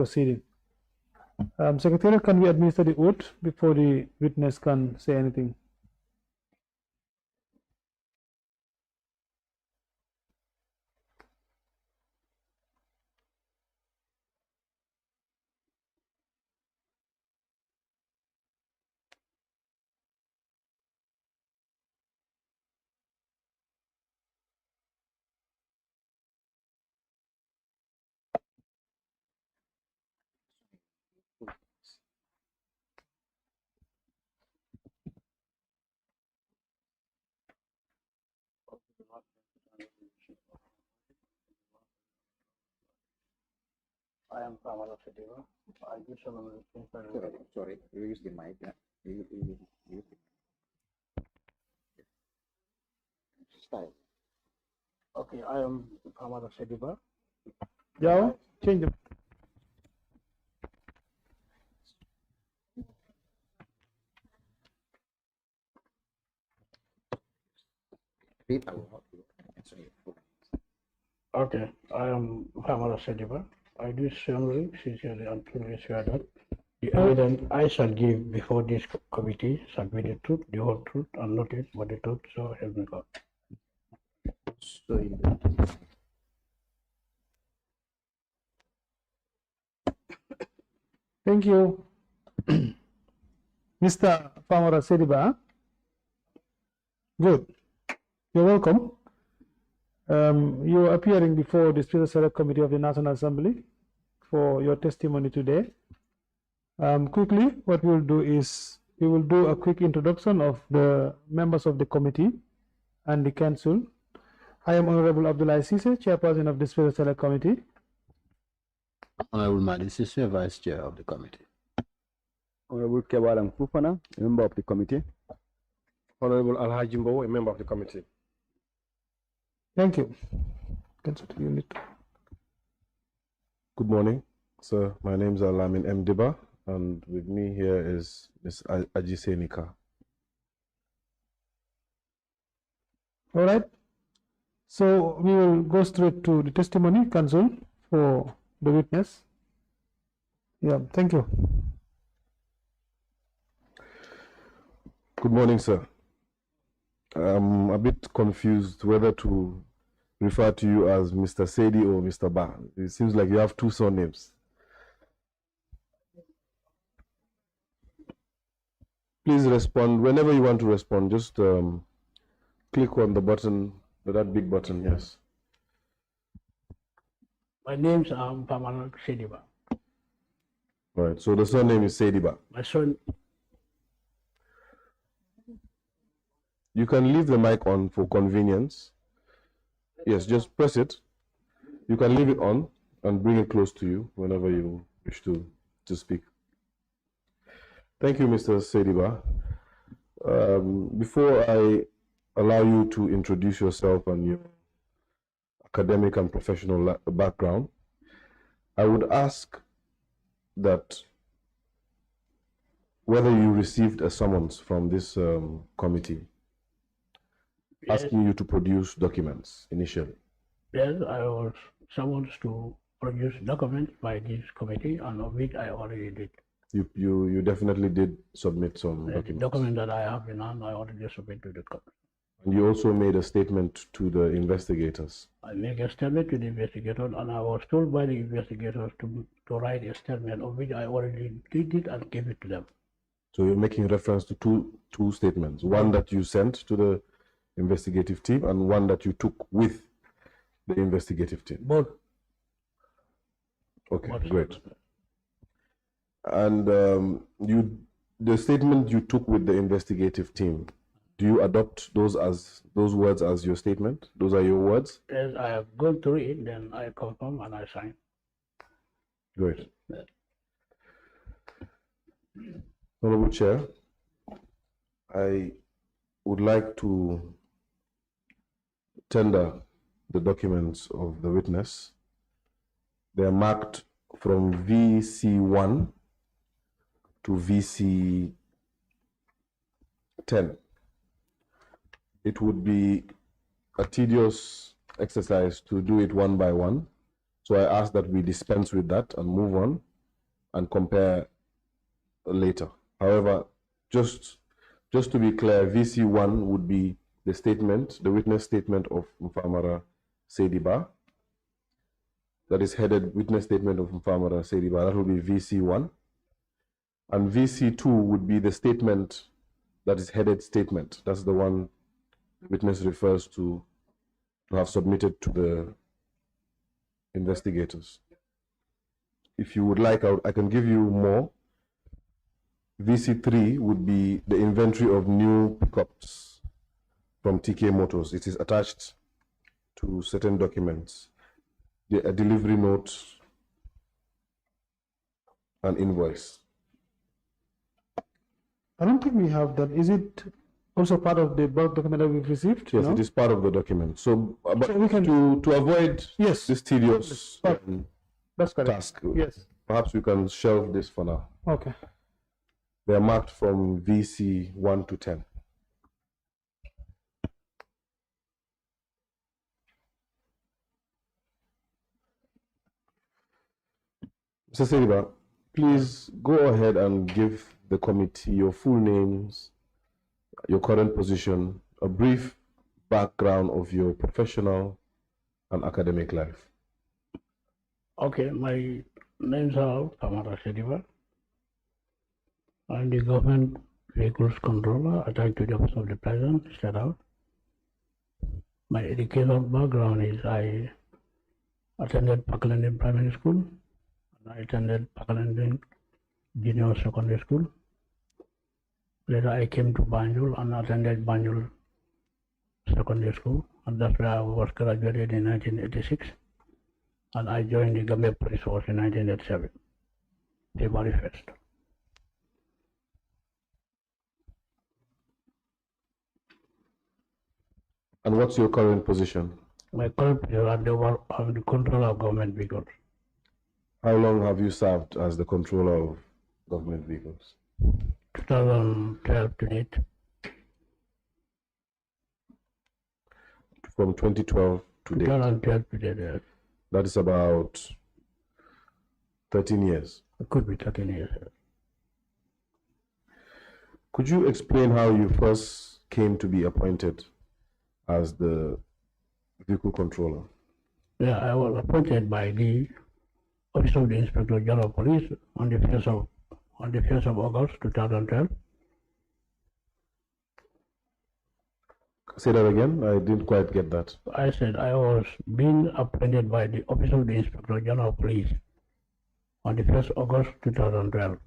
proceeding. Secretary, can we administer the oath before the witness can say anything? I am Nfamara. I do solemnly swear. Sorry, you use the mic. Yeah, you use the style. Okay, I am Nfamara. Yeah, change it. Read, I will help you answer your full names. Okay, I am Nfamara. I do solemnly, sincerely, and truly swear that the evidence I shall give before this committee shall be the truth, the whole truth, and nothing but the truth, so help me God. So you Thank you. Mr. Nfamara Sediba. Good. You're welcome. You're appearing before the Special Select Committee of the National Assembly for your testimony today. Quickly, what we'll do is we will do a quick introduction of the members of the committee and the council. I am Honorable Abdullah Sise, Chairperson of the Special Select Committee. Honorable Madi Sise, Vice Chair of the committee. Honorable Kewalang Fufana, a member of the committee. Honorable Alhaji Mbow, a member of the committee. Thank you. Unit. Good morning, sir. My name is Alamin M. Diba, and with me here is Ms. Ajise Nika. All right. So we will go straight to the testimony, counsel, for the witness. Yeah, thank you. Good morning, sir. I'm a bit confused whether to refer to you as Mr. Saidy or Mr. Ba. It seems like you have two surnames. Please respond whenever you want to respond. Just click on the button, that big button, yes. My name is Nfamara Sediba. All right, so the surname is Saidy. My son. You can leave the mic on for convenience. Yes, just press it. You can leave it on and bring it close to you whenever you wish to speak. Thank you, Mr. Saidy. Before I allow you to introduce yourself and your academic and professional background, I would ask that whether you received a summons from this committee asking you to produce documents initially. Yes, I was summoned to produce documents by this committee, and of which I already did. You definitely did submit some documents. The document that I have in hand, I already submitted to the committee. And you also made a statement to the investigators. I made a statement to the investigators, and I was told by the investigators to write a statement, of which I already did it and gave it to them. So you're making reference to two statements, one that you sent to the investigative team and one that you took with the investigative team. Both. Okay, Both. great. And the statement you took with the investigative team, do you adopt those words as your statement? Those are your words? As I have gone through it, then I confirm and I sign. Great. Honorable Chair, I would like to tender the documents of the witness. They are marked from VC1 to VC10. It would be a tedious exercise to do it one by one, so I ask that we dispense with that and move on and compare later. However, just to be clear, VC1 would be the statement, the witness statement of Nfamara Saidy. That is headed witness statement of Nfamara Saidy. That will be VC1. And VC2 would be the statement that is headed statement. That's the one witness refers to have submitted to the investigators. If you would like, I can give you more. VC3 would be the inventory of new pickups from TK Motors. It is attached to certain documents, a delivery note, an invoice. I don't think we have that. Is it also part of the bulk document that we've received? Yes, no? it is part of the document. So, but So we can- to avoid Yes. this tedious That's correct. task, Yes. perhaps we can shelve this for now. Okay. They are marked from VC 1 to 10. Mr. Saidy, please go ahead and give the committee your full names, your current position, a brief background of your professional and academic life. Okay, my name's Nfamara Saidy. I'm the government vehicles controller attached to the office of the president, set out. My educational background is I attended Pakalanin Primary School, and I attended Pakalanin Junior Secondary School. Later I came to Banjul and attended Banjul Secondary School, and that's where I was graduated in 1986. And I joined the Gambia Police Force in 1987, February 1st. And what's your current position? My current position, I'm the controller of government vehicles. How long have you served as the controller of government vehicles? 2012 to date. From 2012 to date. 2012 to date. That is about 13 years. It could be 13 years. Could you explain how you first came to be appointed as the vehicle controller? Yeah, I was appointed by the Office of the Inspector General of Police on the 1st of August 2012. Say that again. I didn't quite get that. I said I was being appointed by the Office of the Inspector General of Police on the 1st August 2012.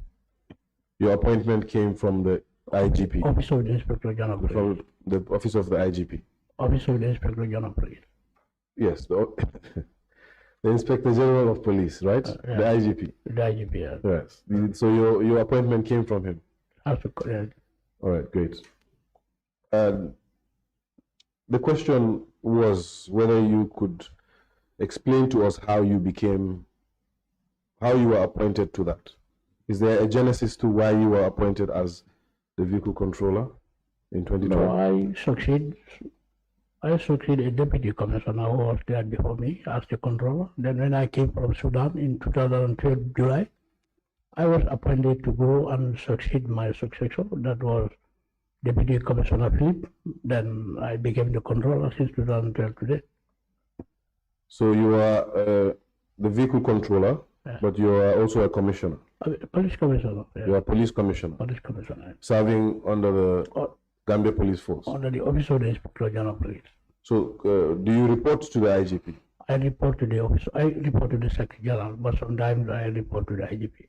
Your appointment came from the IGP. Office of the Inspector General of Police. From the office of the IGP. Office of the Inspector General of Police. Yes, the Inspector General of Police, right? Yeah. The IGP. The IGP, yeah. Yes. So your appointment came from him. That's correct. All right, great. The question was whether you could explain to us how you were appointed to that. Is there a genesis to why you were appointed as the vehicle controller in 2012? No, I succeeded a deputy commissioner who was there before me as the controller. Then when I came from Sudan in 2012 July, I was appointed to go and succeed my successor. That was Deputy Commissioner Philip. Then I became the controller since 2012 today. So you are the vehicle controller, Yeah. but you are also a commissioner. Police commissioner. Yeah. You are a police commissioner, Police commissioner. serving under the Gambia Police Force. Under the Office of the Inspector General of Police. So do you report to the IGP? I report to the office. I report to the Secretary General, but sometimes I report to the IGP.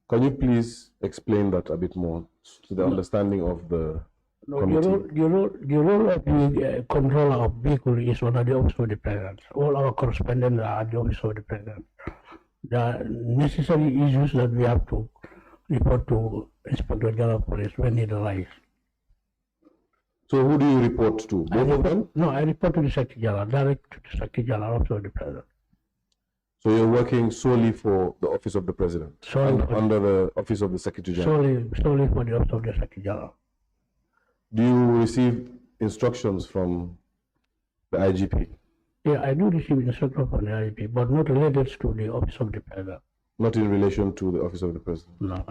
Can you please explain that a bit more to the understanding of the No, committee? the role of the controller of vehicle is under the office of the president. All our correspondents are at the office of the president. The necessary issues that we have to report to Inspector General of Police when it arises. So who do you report to? Both of them? No, I report to the Secretary General, direct to the Secretary General, office of the president. So you're working solely for the office of the president, Solely for- under the office of the secretary general. Solely for the office of the Secretary General. Do you receive instructions from the IGP? Yeah, I do receive instructions from the IGP, but not related to the office of the president. Not in relation to the office of the president. No.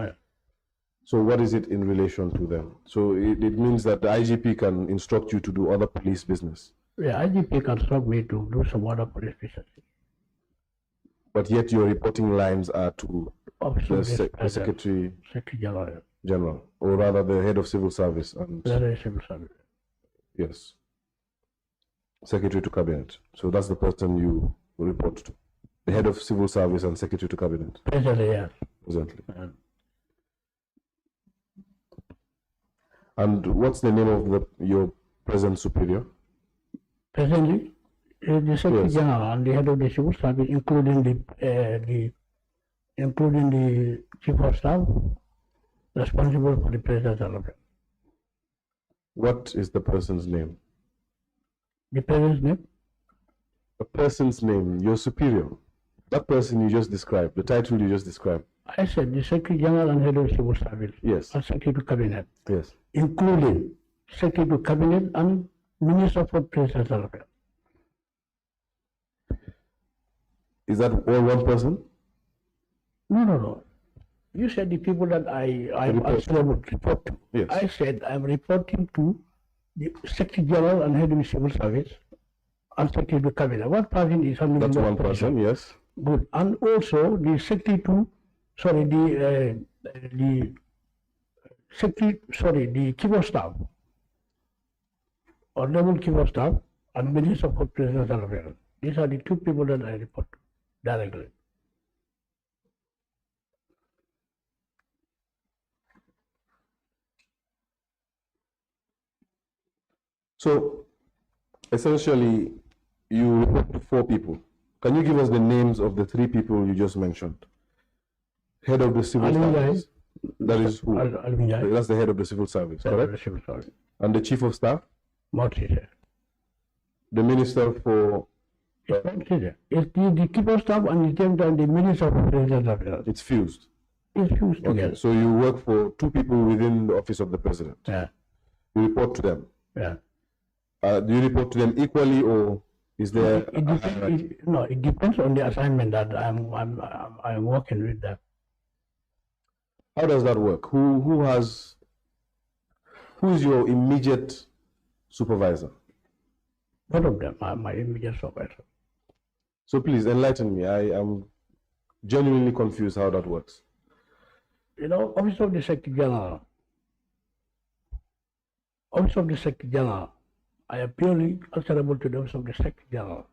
So what is it in relation to them? So it means that the IGP can instruct you to do other police business. Yeah, IGP can instruct me to do some other police business. But yet your reporting lines are to the Secretary General, or rather the head of civil service. And Civil service. yes, Secretary to Cabinet. So that's the person you report to. The head of civil service and Secretary to Cabinet. Presently, yes. Presently. And what's the name of your present superior? Presently, the Secretary General and the head of the civil service, including the chief of staff, responsible for the presidential affairs. What is the person's name? The president's name? A person's name, your superior. That person you just described, the title you just described. I said the Secretary General and head of civil service. Yes. And Secretary to Cabinet. Yes. Including Secretary to Cabinet and Minister for Presidential Affairs. Is that all one person? No. You said the people that I report to. Yes. I said I'm reporting to the Secretary General and head of civil service and Secretary to Cabinet. What person is handling That's that one person, yes. Good. And also the Secretary to, the Chief of Staff, or level Chief of Staff, and Minister for Presidential Affairs. These are the two people that I report to directly. So, essentially, you report to 4 people. Can you give us the names of the 3 people you just mentioned? Head of the civil service. That is who? That's the head of the civil service, correct? The civil service. And the chief of staff? Morticia. The minister for... It's Morticia. It's the chief of staff and the minister for presidential affairs. It's fused. It's fused together. Okay, so you work for 2 people within the office of the president. Yeah. You report to them. Yeah. Do you report to them equally, or is there? It depends on the assignment that I'm working with them. How does that work? Who is your immediate supervisor? Both of them are my immediate supervisor. So please enlighten me. I am genuinely confused how that works. Office of the Secretary General. Office of the Secretary General. I am purely answerable to the Office of the Secretary General.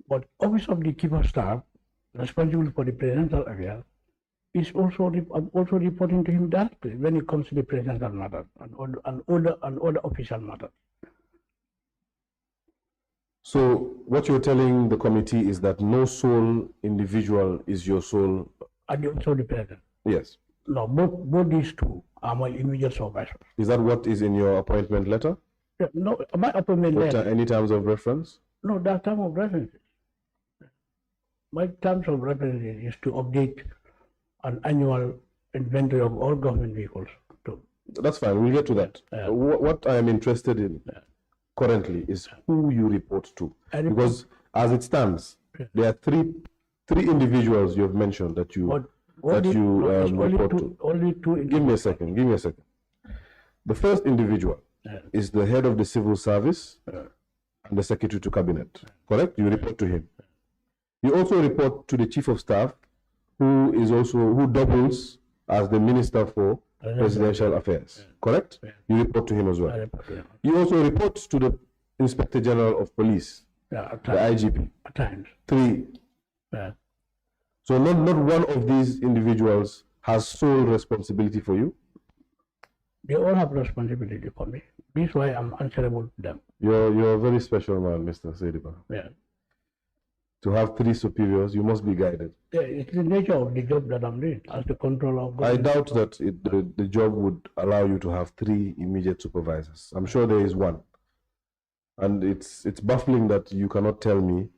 But Office of the Chief of Staff, responsible for the presidential affairs, is also reporting to him directly when it comes to the presidential matter and other official matters. So what you're telling the committee is that no sole individual is your sole... And also the president. Yes. No, both these two are my immediate supervisors. Is that what is in your appointment letter? Yeah, no, my appointment letter. Any terms of reference? No, that term of reference. My terms of reference is to update an annual inventory of all government vehicles. That's fine, we'll get to that. What I am interested in currently is who you report to. Because as it stands, there are three individuals you have mentioned that you report to. Only two. Give me a second. The first individual is the head of the civil service and the secretary to cabinet, correct? You report to him. You also report to the chief of staff, who doubles as the minister for presidential affairs, correct? You report to him as well. You also report to the inspector general of police, the IGP. At times. 3. So not one of these individuals has sole responsibility for you? They all have responsibility for me. This is why I'm answerable to them. You're a very special man, Mr. Saidy. Yeah. To have 3 superiors, you must be guided. Yeah, it's the nature of the job that I'm doing as the controller of I government. doubt that the job would allow you to have 3 immediate supervisors. I'm sure there is one. And it's baffling that you cannot tell me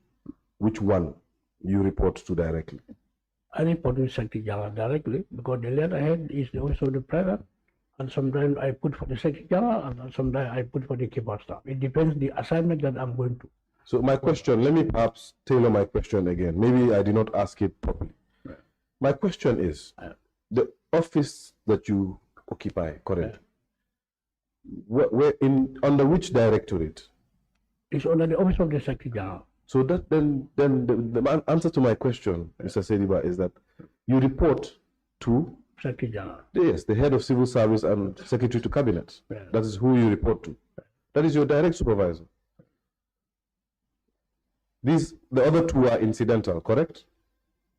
which one you report to directly. I report to Secretary General directly because the letterhead is also the president, and sometimes I put for the Secretary General and sometimes I put for the chief of staff. It depends the assignment that I'm going to. So my question, let me perhaps tailor my question again. Maybe I did not ask it properly. My question is, the office that you occupy currently, where under which directorate? It's under the office of the Secretary General. So that then the answer to my question, Mr. Saidy, is that you report to Secretary General. yes, the head of civil service and secretary to cabinet. Yeah. That is who you report to. That is your direct supervisor. The other two are incidental, correct?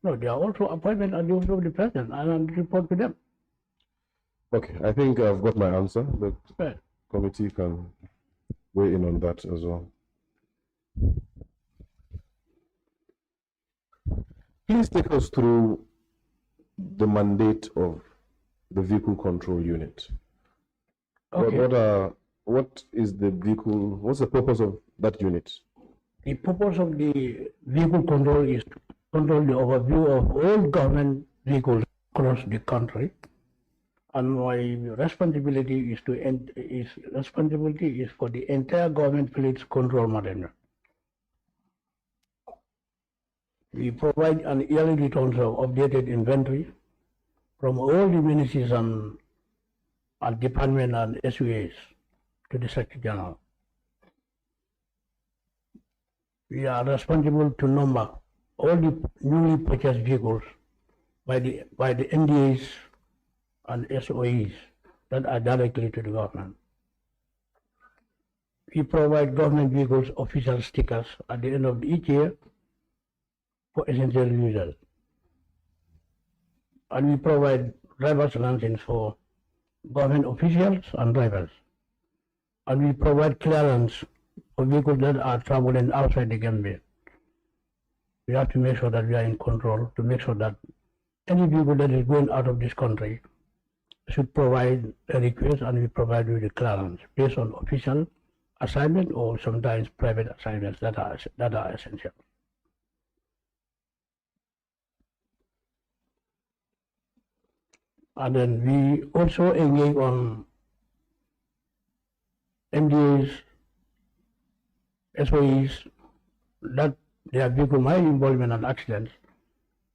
No, they are also appointment at the office of the president, and I report to them. Okay, I think I've got my answer. The Right. committee can weigh in on that as well. Please take us through the mandate of the vehicle control unit. Okay. What is the vehicle? What's the purpose of that unit? The purpose of the vehicle control is to control the overview of all government vehicles across the country, and my responsibility is for the entire government fleet's control management. We provide an yearly returns of updated inventory from all the ministries and department and SUAs to the Secretary General. We are responsible to number all the newly purchased vehicles by the NDAs and SOEs that are directly to the government. We provide government vehicles official stickers at the end of each year for essential users. And we provide driver's license for government officials and drivers. And we provide clearance for vehicles that are traveling outside the Gambia. We have to make sure that we are in control, to make sure that any vehicle that is going out of this country should provide a request, and we provide you the clearance based on official assignment or sometimes private assignments that are essential. And then we also engage on MDAs, SOEs, that their vehicle might involvement in accidents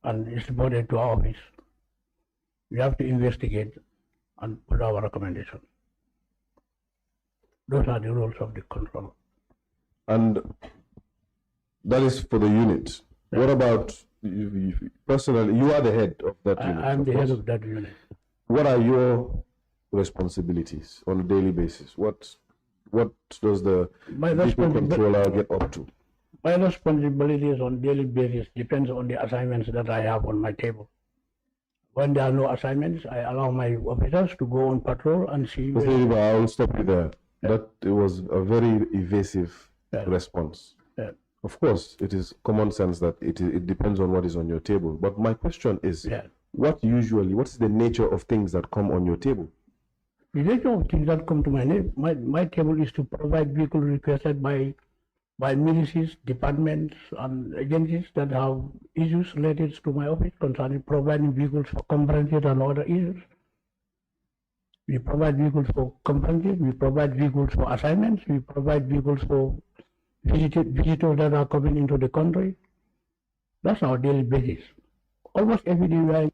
and is reported to our office. We have to investigate and put our recommendation. Those are the rules of the control. And that is for the unit. Yeah. What about personally? You are the head of that unit. I am the head course. of that unit. What are your responsibilities on a daily basis? What does the vehicle controller get up to? My responsibilities on daily basis depends on the assignments that I have on my table. When there are no assignments, I allow my officers to go on patrol and see. I will stop you there. Yeah. That it was a very evasive Yeah. response. Yeah. Of course, it is common sense that it depends on what is on your table. But my question is, Yeah. what is the nature of things that come on your table? The nature of things that come to my table is to provide vehicles requested by ministries, departments, and agencies that have issues related to my office concerning providing vehicles for comprehensive and other issues. We provide vehicles for comprehensive, we provide vehicles for assignments, we provide vehicles for visitors that are coming into the country. That's our daily basis. Almost every day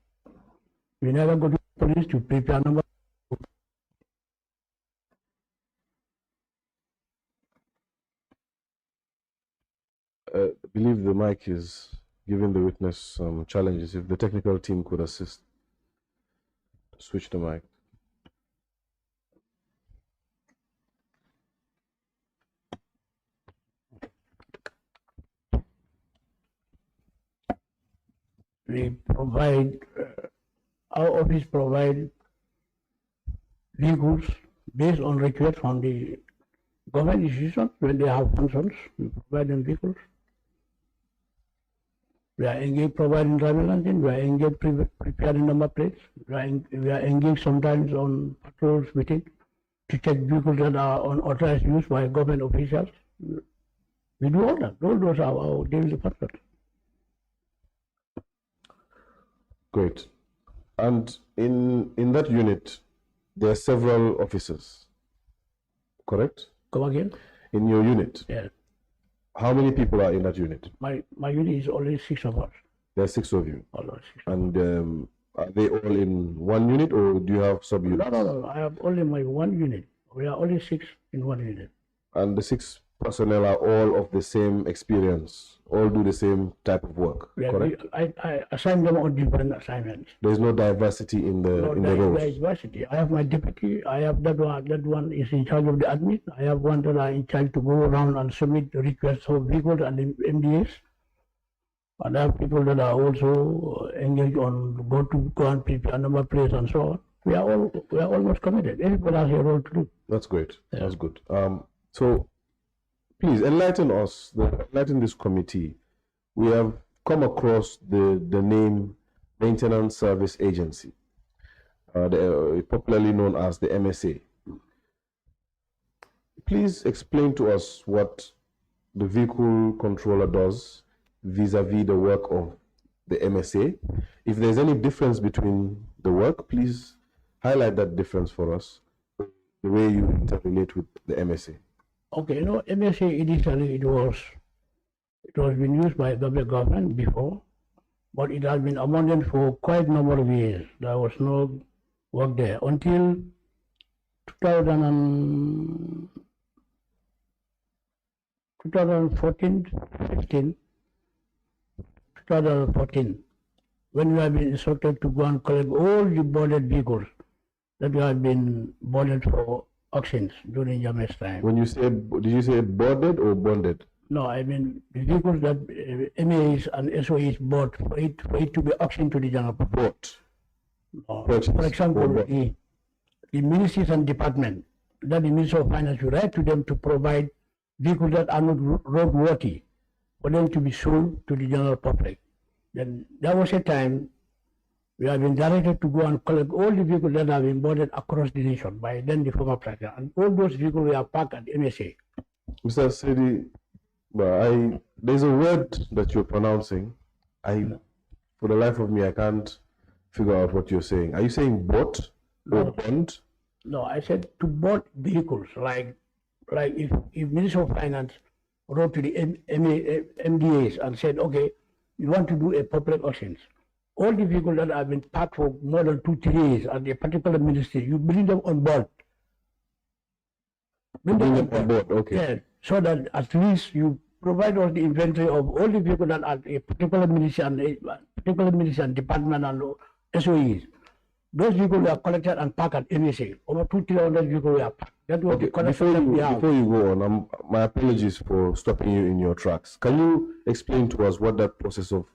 we never go to police to prepare number. I believe the mic is giving the witness some challenges. If the technical team could assist, switch the mic. We provide, our office provide vehicles based on requests from the government institutions. When they have functions, we provide them vehicles. We are engaged providing driver license, we are engaged preparing number plates, we are engaged sometimes on patrols meeting to check vehicles that are unauthorized use by government officials. We do all that. Those are our daily functions. Great. And in that unit, there are several officers, correct? Come again? In your unit, Yes. how many people are in that unit? My unit is only 6 of us. There are 6 of you. All those 6. And are they all in one unit, or do you have sub-units? No. I have only my 1 unit. We are only 6 in 1 unit. And the 6 personnel are all of the same experience, all do the same type of work, Yeah, correct? I assign them on different assignments. There is no diversity in the roles. Diversity. I have my deputy. I have that one. That one is in charge of the admin. I have one that are in charge to go around and submit requests for vehicles and MDAs. And I have people that are also engaged on go and prepare number plates and so on. We are almost committed. Everybody has a role to do. That's great. Yeah. That's good. So please enlighten this committee. We have come across the name Maintenance Service Agency, popularly known as the MSA. Please explain to us what the vehicle controller does vis-a-vis the work of the MSA. If there's any difference between the work, please highlight that difference for us, the way you interrelate with the MSA. Okay, MSA initially it was been used by the government before, but it has been abandoned for quite a number of years. There was no work there until 2014, 2014, when we have been instructed to go and collect all the boarded vehicles that we have been boarded for auctions during JAMMEH'S time. When you say, did you say boarded or bonded? No, I mean the vehicles that MAs and SOEs bought for it to be auctioned to the general public. For example, the ministries and department, that the Ministry of Finance will write to them to provide vehicles that are not roadworthy for them to be sold to the general public. Then there was a time we have been directed to go and collect all the vehicles that have been boarded across the nation by then the former president, and all those vehicles were parked at MSA. Mr. Saidy, there's a word that you're pronouncing. For the life of me, I can't figure out what you're saying. Are you saying bought or bond? No, I said to bought vehicles, like if Minister of Finance wrote to the MDAs and said, okay, you want to do a public auctions. All the vehicles that have been parked for more than 2-3 years at a particular ministry, you bring them on board. Bring them on board, okay. Yeah, so that at least you provide us the inventory of all the vehicles that are a particular ministry and department and SOEs. Those vehicles were collected and parked at MSA. Over 200-300 vehicles were parked. That was the connection that we have. Before you go on, my apologies for stopping you in your tracks. Can you explain to us what that process of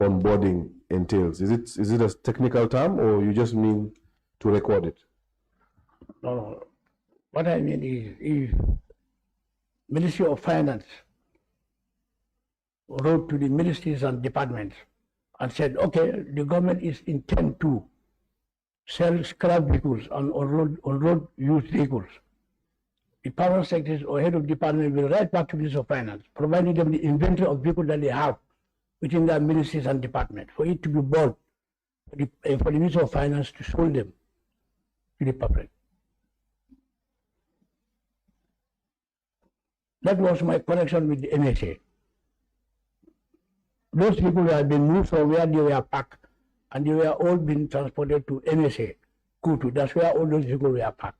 onboarding entails? Is it a technical term, or you just mean to record it? No. What I mean is, if Ministry of Finance wrote to the ministries and departments and said, okay, the government is intent to sell scrap vehicles and on-road used vehicles, the power secretaries or head of department will write back to Ministry of Finance, providing them the inventory of vehicles that they have within their ministries and departments, for it to be bought for the Ministry of Finance to sell them to the public. That was my connection with the MSA. Those people had been moved from where they were parked, and they were all being transported to MSA, Kutu. That's where all those vehicles were parked.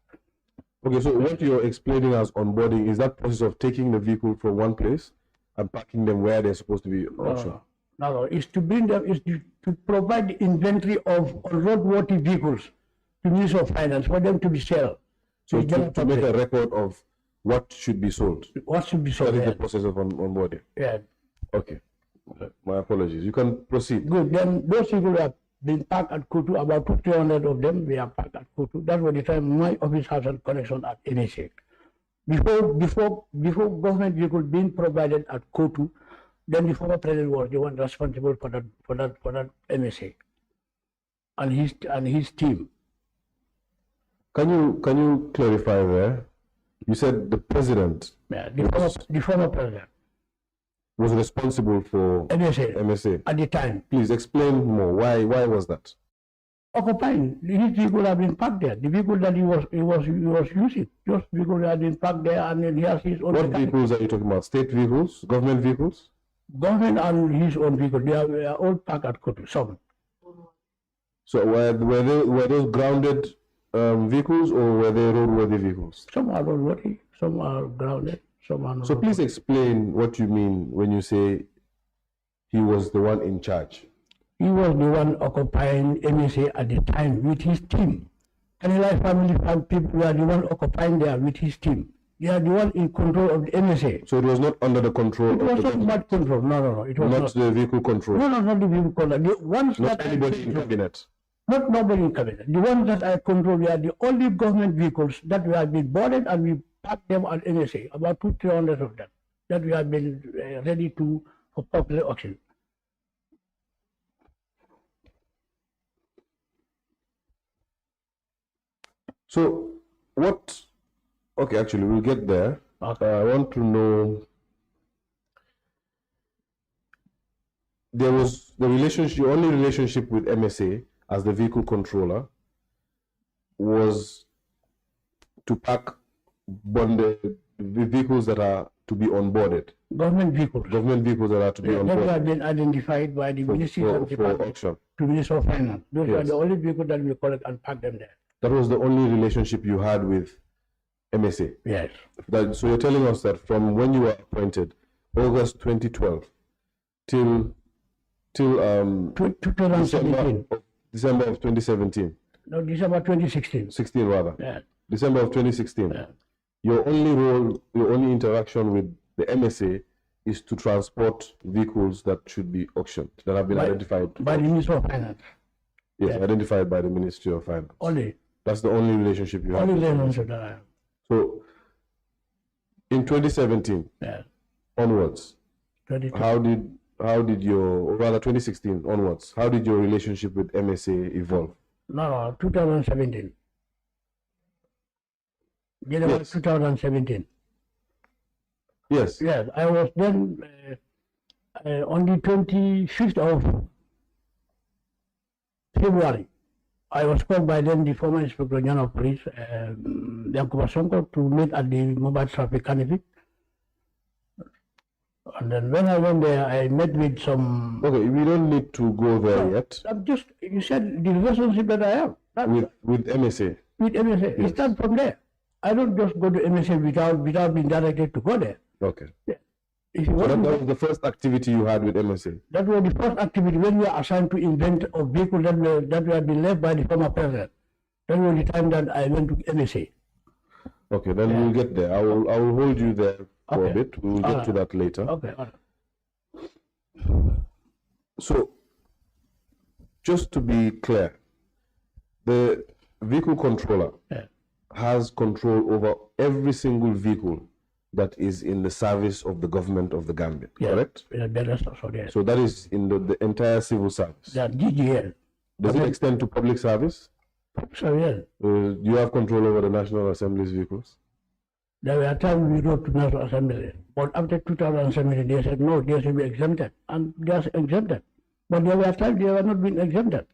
Okay, so what you're explaining as onboarding is that process of taking the vehicle from one place and parking them where they're supposed to be auctioned? No, it's to bring them, is to provide the inventory of roadworthy vehicles to Ministry of Finance for them to be sold. So to make a record of what should be sold? What should be sold? That is the process of onboarding? Yeah. Okay. My apologies. You can proceed. Good. Then those people have been parked at Kutu, about 200-300 of them, we are parked at Kutu. That was the time my office has a connection at MSA. Before government vehicles being provided at Kutu, then the former president was the one responsible for that MSA and his team. Can you clarify there? You said the president. Yeah, the former president was responsible for MSA at the time. Please explain more. Why was that? Occupying. His vehicle have been parked there. The vehicle that he was using. Those vehicles have been parked there, and then he has his own. What vehicles are you talking about? State vehicles? Government vehicles? Government and his own vehicle, they are all parked at Kotu, some. So were those grounded vehicles or were they roadworthy vehicles? Some are roadworthy, some are grounded, some are not. So please explain what you mean when you say he was the one in charge. He was the one occupying MSA at the time with his team. Kanilai family people were the one occupying there with his team. They are the one in control of the MSA. So it was not under the control It of was the not government? bad control. No. It was Not the vehicle control? No, not the vehicle control. The ones Not that anybody in cabinet? Not nobody in cabinet. The ones that I control were the only government vehicles that we have been boarded and we packed them at MSA, about 200-300 of them, that we have been ready for popular auction. So what, okay, actually we'll get there. Okay. I want to know, there was the relationship, your only relationship with MSA as the vehicle controller was to pack the vehicles that are to be onboarded. Government vehicles. Government vehicles that are to be That onboarded. have been identified by the Ministry of for Department auction. to Minister of Finance. Those are Yes. the only vehicles that we collect and pack them there. That was the only relationship you had with MSA. Yes. So you're telling us that from when you were appointed, August 2012, till 2017. December of 2017. No, December 2016. 16 rather. Yeah. December of 2016. Yeah. Your only role, your only interaction with the MSA is to transport vehicles that should be auctioned, that have been identified. By the Minister of Finance. Yes, Yeah. identified by the Ministry of Finance. Only. That's the only relationship you have. Only with them. relationship that I have. So, in 2017 Yeah. onwards, 22. how did your, or rather 2016 onwards, how did your relationship with MSA evolve? No, 2017. January Yes. 2017. Yes. Yes, I was then on the 25th of February. I was called by then the former Inspector General of Police, Yankuba Sonko, to meet at the mobile traffic canopy. And then when I went there, I met with some. Okay, we don't need to go there yet. I'm just, you said the relationship that I have With MSA. with MSA. Yes. It starts from there. I don't just go to MSA without being directed to go there. Okay. If you So want that to was the first activity you had with MSA. That was the first activity when we were assigned to invent a vehicle that we had been left by the former president. That was the time that I went to MSA. Okay, then we'll get there. I will hold you there for a Okay. bit. We will get to that later. Okay. So, just to be clear, the vehicle controller Yeah. has control over every single vehicle that is in the service of the government of the Gambia, correct? Yeah, the rest also there. So that is in the entire civil service. That GGL. Does it extend to public service? So yes, Do you have control over the National Assembly's vehicles? there were times we wrote to National Assembly, but after 2017 they said no, they should be exempted, and they are exempted. But there were times they were not being exempted.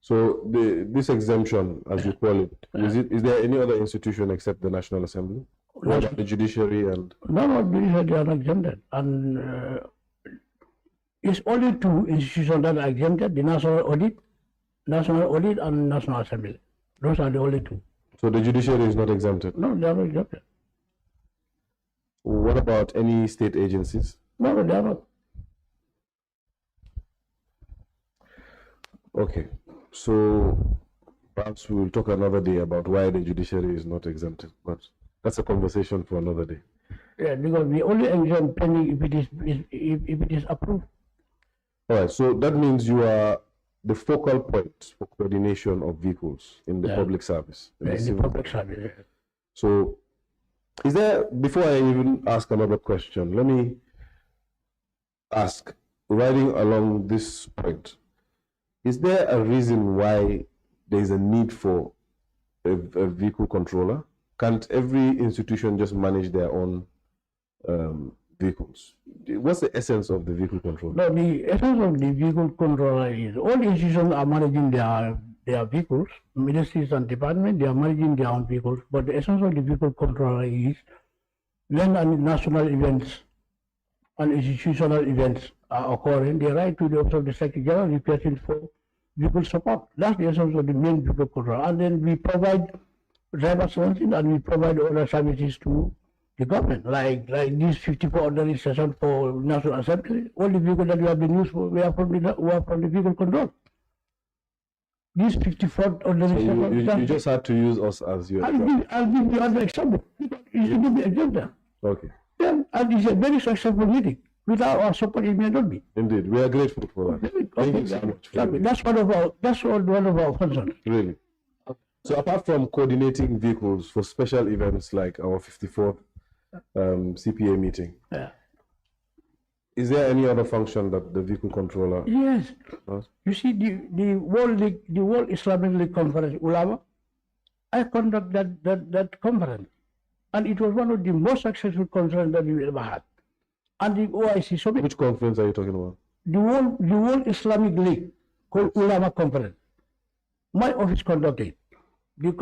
So this exemption, as you call it, is there any other institution except the National Assembly? What about the judiciary and? No, they said they are not exempted, and it's only two institutions that are exempted: the National Audit and National Assembly. Those are the only two. So the judiciary is not exempted. No, they are not exempted. What about any state agencies? No, they are not. Okay, so perhaps we will talk another day about why the judiciary is not exempted, but that's a conversation for another day. Yeah, because we only exempt pending if it is approved. All right, so that means you are the focal point for coordination of vehicles in the public service. In the civil public service. So, is there, before I even ask another question, let me ask, riding along this point, is there a reason why there is a need for a vehicle controller? Can't every institution just manage their own vehicles? What's the essence of the vehicle controller? No, the essence of the vehicle controller is all institutions are managing their vehicles, ministries and departments, they are managing their own vehicles, but the essence of the vehicle controller is when national events and institutional events are occurring, they write to the Office of the Secretary General requesting for vehicle support. That's the essence of the main vehicle control. And then we provide driver's license and we provide other services to the government, like these 54 ordinary sessions for National Assembly. All the vehicles that we have been used for, we are from the vehicle control. These 54 ordinary sessions. You just had to use us as your example. I'll give you another example. Because you should give me example. Okay. Yeah, and it's a very successful meeting. Without our support, it may not be. Indeed, we are grateful for that. Thank you so much. That's one of our functions. Really. So apart from coordinating vehicles for special events like our 54th CPA meeting, Yeah. is there any other function that the vehicle controller Yes. does? You see, the World Islamic League Conference, Ulama, I conduct that conference. And it was one of the most successful conferences that we ever had. And the OIC Summit, Which conference are you talking about? the World Islamic League, called Ulama Conference, my office conducted. When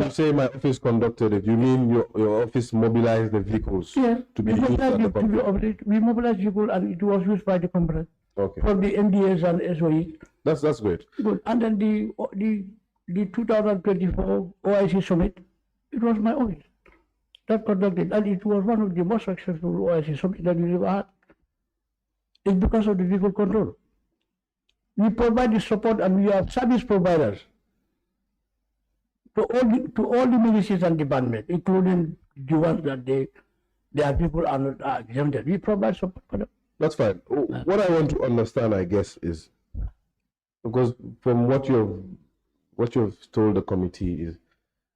you say my office conducted it, you mean your office mobilized the vehicles Yes, to be used at the conference? we mobilized people and it was used by the conference. Okay, From the MDAs and SOE. that's great. Good. And then the 2024 OIC Summit, it was my office that conducted, and it was one of the most successful OIC summits that we ever had. It's because of the vehicle control. We provide the support and we are service providers to all the ministries and departments, including the ones that their people are not exempted. We provide support for them. That's fine. What I want to understand, I guess, is because from what you've told the committee is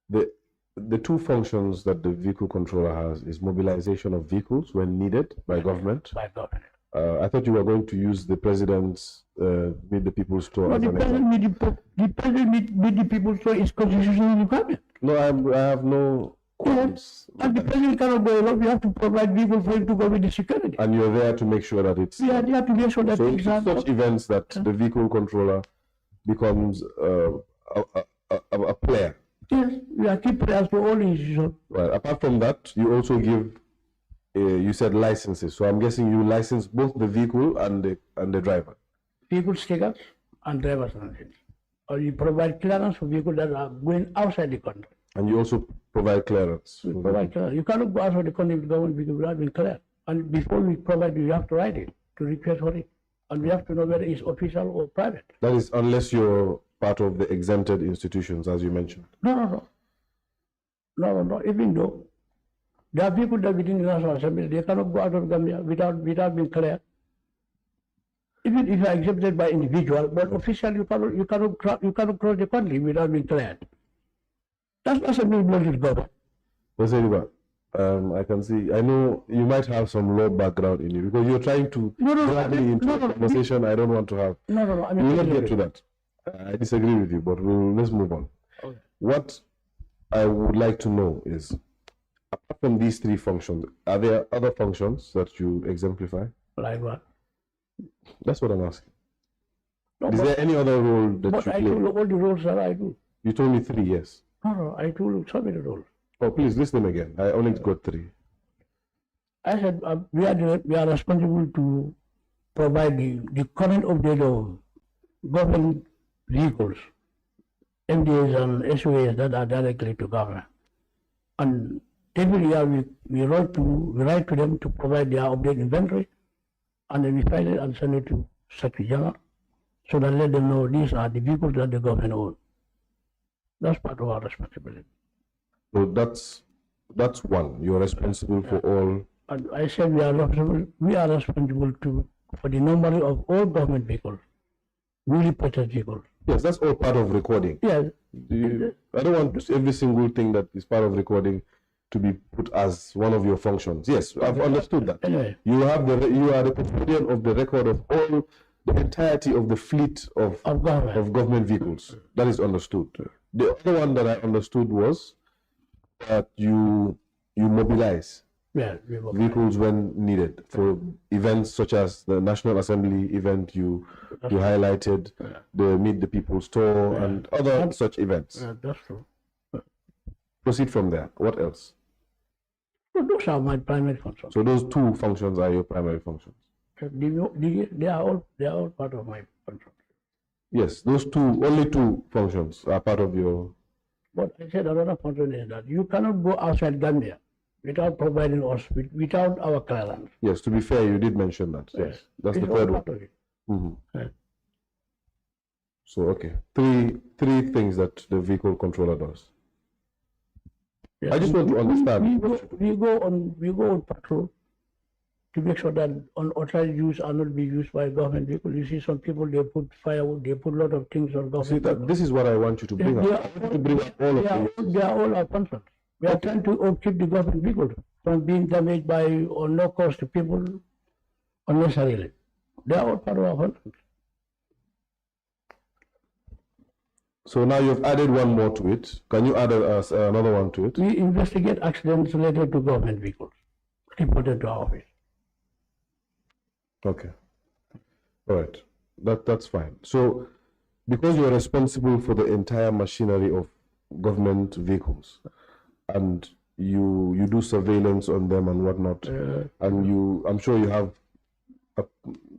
the two functions that the vehicle controller has is mobilization of vehicles when needed by government. By government. I thought you were going to use the president's Meet the People's Tour No, as the an example. president meet the people so is constitutional requirement. No, I have no qualms. And the president cannot go alone. We have to provide people for him to go with the security. And you're there to make sure that it's... We are there to make sure that So things are such events that the vehicle controller becomes a player. Yes, we are keeping as for all institutions. Right. Apart from that, you also give, you said licenses. So I'm guessing you license both the vehicle and the driver. Vehicle stickers and driver's license. Or you provide clearance for vehicles that are going outside the country. And you also provide clearance. We provide clearance. You cannot go outside the country with government vehicle without being cleared. And before we provide you have to write it, to request for it. And we have to know whether it's official or private. That is unless you're part of the exempted institutions, as you mentioned. No. Even though there are people that within the National Assembly, they cannot go out of Gambia without being cleared. Even if you are exempted by individual, but officially you cannot cross the country without being cleared. That's a new knowledge government. Saidy, I can see, I know you might have some law background in you because you're trying to drag me into a conversation I don't want to have. No. I mean, We will not get to that. I disagree with you, but let's move on. Okay. What I would like to know is, apart from these three functions, are there other functions that you exemplify? Like what? That's what I'm asking. No, Is there any other role that but you I play? told you all the roles that I do. You told me three, yes. No, I told you so many roles. Oh, please list them again. I only got three. I said we are responsible to provide the current update of government vehicles, MDAs and SOAs that are directly to government. And every year we write to them to provide their update inventory, and then we file it and send it to Secretary General, so that let them know these are the vehicles that the government owns. That's part of our responsibility. So that's one. You're responsible for all. And I said we are responsible for the number of all government vehicles, newly purchased vehicles. Yes, that's all part of recording. Yes. I don't want every single thing that is part of recording to be put as one of your functions. Yes, I've understood that. Anyway. You are the custodian of the record of all the entirety of the fleet of government vehicles. That is understood. The other one that I understood was that you mobilize vehicles when needed for events such as the National Assembly event you highlighted, the Meet the People's Tour, and other such events. That's true. Proceed from there. What else? So those are my primary functions. So those two functions are your primary functions. They are all part of my functions. Yes, those only two functions are part of your. But I said another function is that you cannot go outside Gambia without providing us without our clearance. Yes, to be fair, you did mention that. Yes, that's It's the all third one. part of it. Mhm. So okay, three things that the vehicle controller does. Yes, I just want to understand. We go on patrol to make sure that unauthorized use are not be used by government vehicles. You see, some people they put firewood, they put a lot of things on government. See, this is what I want you to bring up. I want you to bring up all of these. They are all our functions. We are trying to keep the government vehicles from being damaged by or no cost to people unnecessarily. They are all part of our functions. So now you've added one more to it. Can you add another one to it? We investigate accidents related to government vehicles reported to our office. Okay. All right. That's fine. So because you're responsible for the entire machinery of government vehicles and you do surveillance on them and whatnot, and I'm sure you have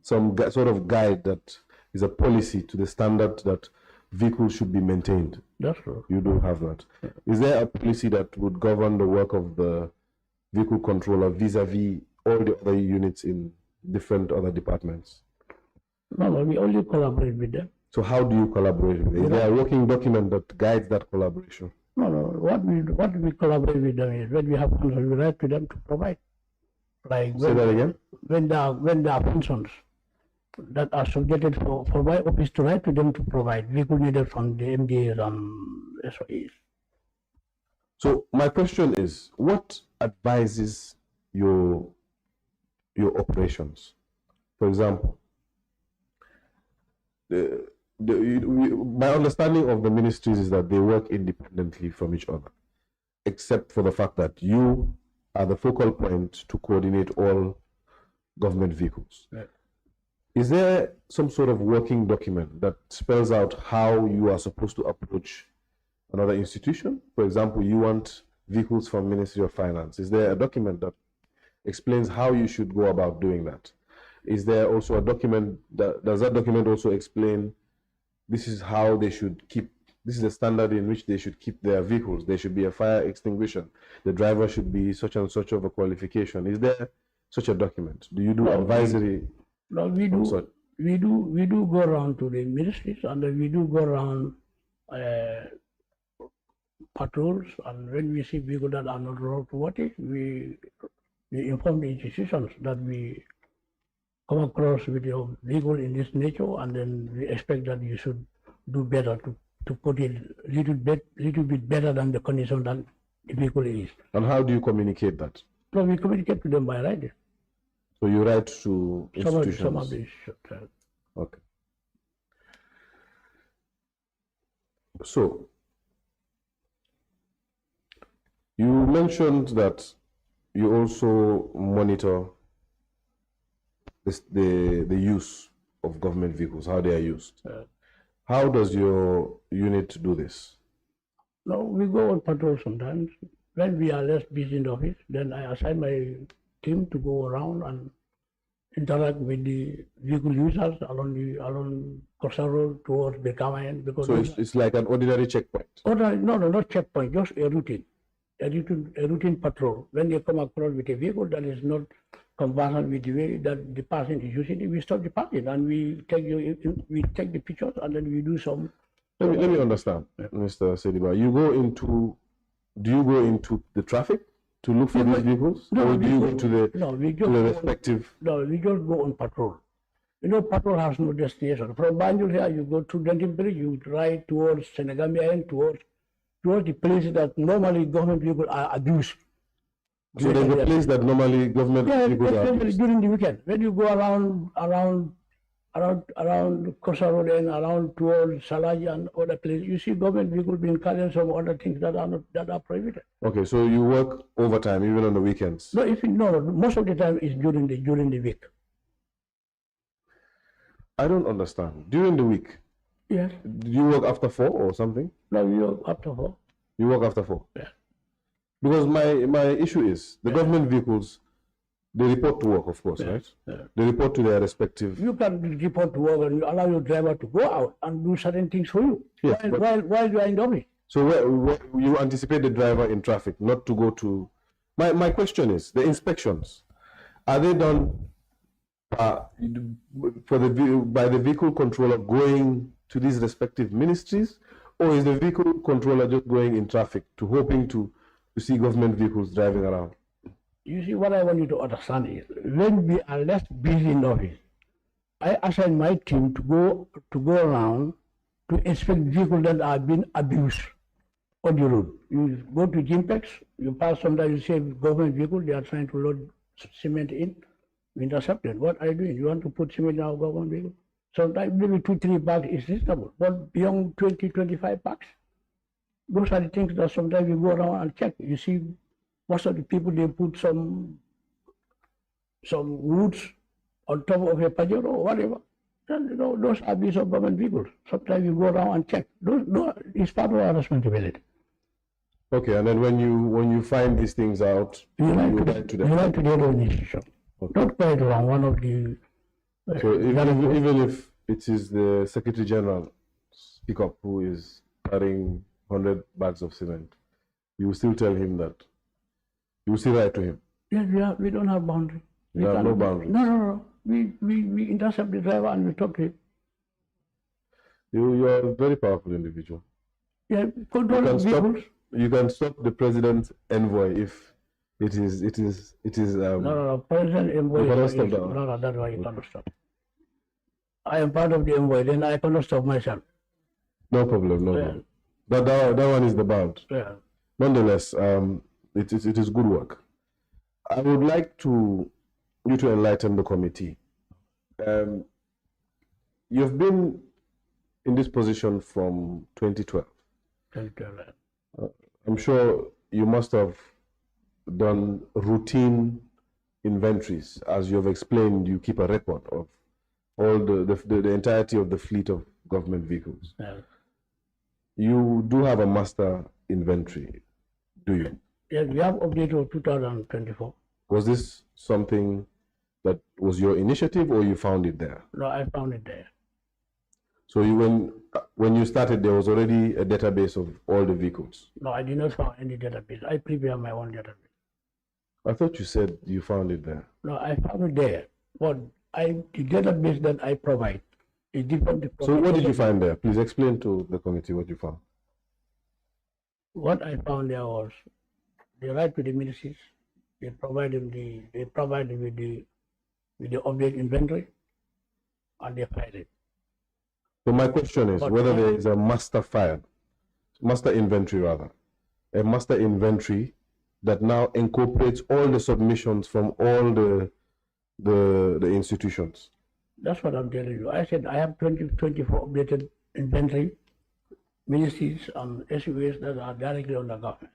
some sort of guide that is a policy to the standard that vehicles should be maintained. That's true. You do have that. Is there a policy that would govern the work of the vehicle controller vis-a-vis all the other units in different other departments? No, we only collaborate with them. So how do you collaborate with them? Is there a working document that guides that collaboration? No. What we collaborate with them is when we have functions, we write to them to provide. Like Say that again. When there are functions that are subjected for my office to write to them to provide vehicle needed from the MDAs and SOEs. So my question is, what advises your operations? For example, my understanding of the ministries is that they work independently from each other, except for the fact that you are the focal point to coordinate all government vehicles. Yeah. Is there some sort of working document that spells out how you are supposed to approach another institution? For example, you want vehicles from Ministry of Finance. Is there a document that explains how you should go about doing that? Is there also a document does that document also explain this is how they should keep, this is the standard in which they should keep their vehicles? There should be a fire extinguisher. The driver should be such and such of a qualification. Is there such a document? Do you do advisory? No, we do go around to the ministries, and we do go around patrols, and when we see vehicles that are not roadworthy, we inform the institutions that we come across with your vehicle in this nature, and then we expect that you should do better to put it little bit better than the condition that the vehicle is. And how do you communicate that? So we communicate to them by writing. So you write to institutions? Some of the institutions. Okay. So, you mentioned that you also monitor the use of government vehicles, how they are used. How does your unit do this? No, we go on patrol sometimes. When we are less busy in the office, then I assign my team to go around and interact with the vehicle users along Coastal Road towards Bekamayan. Because so it's like an ordinary checkpoint? No, not checkpoint, just a routine patrol. When you come across with a vehicle that is not conversant with the way that the person is using it, we stop the person and we take the pictures, and then we do some. Let me understand, Mr. Saidy. Do you go into the traffic to look for these vehicles? No, or do you go to the respective? No, we just go on patrol. You know, patrol has no destination. From Banjul here, you go to Dentonbury, you ride towards Senegambia and towards the places that normally government vehicles are abused. So there's a place that normally government vehicles are abused? During the weekend. When you go around Kosa Road and around towards Salaji and other places, you see government vehicles being carried, some other things that are prohibited. Okay, so you work overtime even on the weekends? No, most of the time is during the week. I don't understand. During the week? Yes. Do you work after 4 or something? No, we work after 4. You work after 4? Yeah. Because my issue is the government vehicles, they report to work, of course, right? They report to their respective. You can report to work and you allow your driver to go out and do certain things for you Yes, while you are in the office. So where you anticipate the driver in traffic not to go to. My question is, the inspections, are they done by the vehicle controller going to these respective ministries, or is the vehicle controller just going in traffic to hoping to see government vehicles driving around? You see, what I want you to understand is, when we are less busy in office, I assign my team to go around to inspect vehicles that are being abused on the road. You go to JAMMEH'S, you pass sometimes, you see government vehicle, they are trying to load cement in, we intercept it. What are you doing? You want to put cement in our government vehicle? Sometimes maybe 2-3 bags is reasonable, but beyond 20-25 bags, those are the things that sometimes you go around and check. You see, most of the people, they put some woods on top of a Pajero or whatever. And, you know, those are abuse of government vehicles. Sometimes you go around and check. Those is part of our responsibility. Okay, and then when you find these things out, you write to the organization. Okay. Don't quite wrong. One of the so even if it is the Secretary General pickup who is carrying 100 bags of cement, you will still tell him that. You will still write to him. Yes, we don't have boundary. We have no boundaries. No. We intercept the driver and we talk to him. You are a very powerful individual. Yeah, control vehicles. You can stop the president's envoy if it is No, President envoy. You cannot stop that one. No, that's why you cannot stop. I am part of the envoy, then I cannot stop myself. No problem, no problem. But that one is the bound. Yeah. Nonetheless, it is good work. I would like you to enlighten the committee. You've been in this position from 2012. 2012. I'm sure you must have done routine inventories. As you have explained, you keep a record of all the entirety of the fleet of government vehicles. Yeah. You do have a master inventory, do you? Yes, we have updated of 2024. Was this something that was your initiative, or you found it there? No, I found it there. So when you started, there was already a database of all the vehicles? No, I did not find any database. I prepare my own database. I thought you said you found it there. No, I found it there. But the database that I provide is different. So what did you find there? Please explain to the committee what you found. What I found there was, they write to the ministries, they provide them with the update inventory, and they file it. So my question is whether there is a master inventory that now incorporates all the submissions from all the institutions. That's what I'm telling you. I said I have 2024 updated inventory, ministries and SUAs that are directly on the government.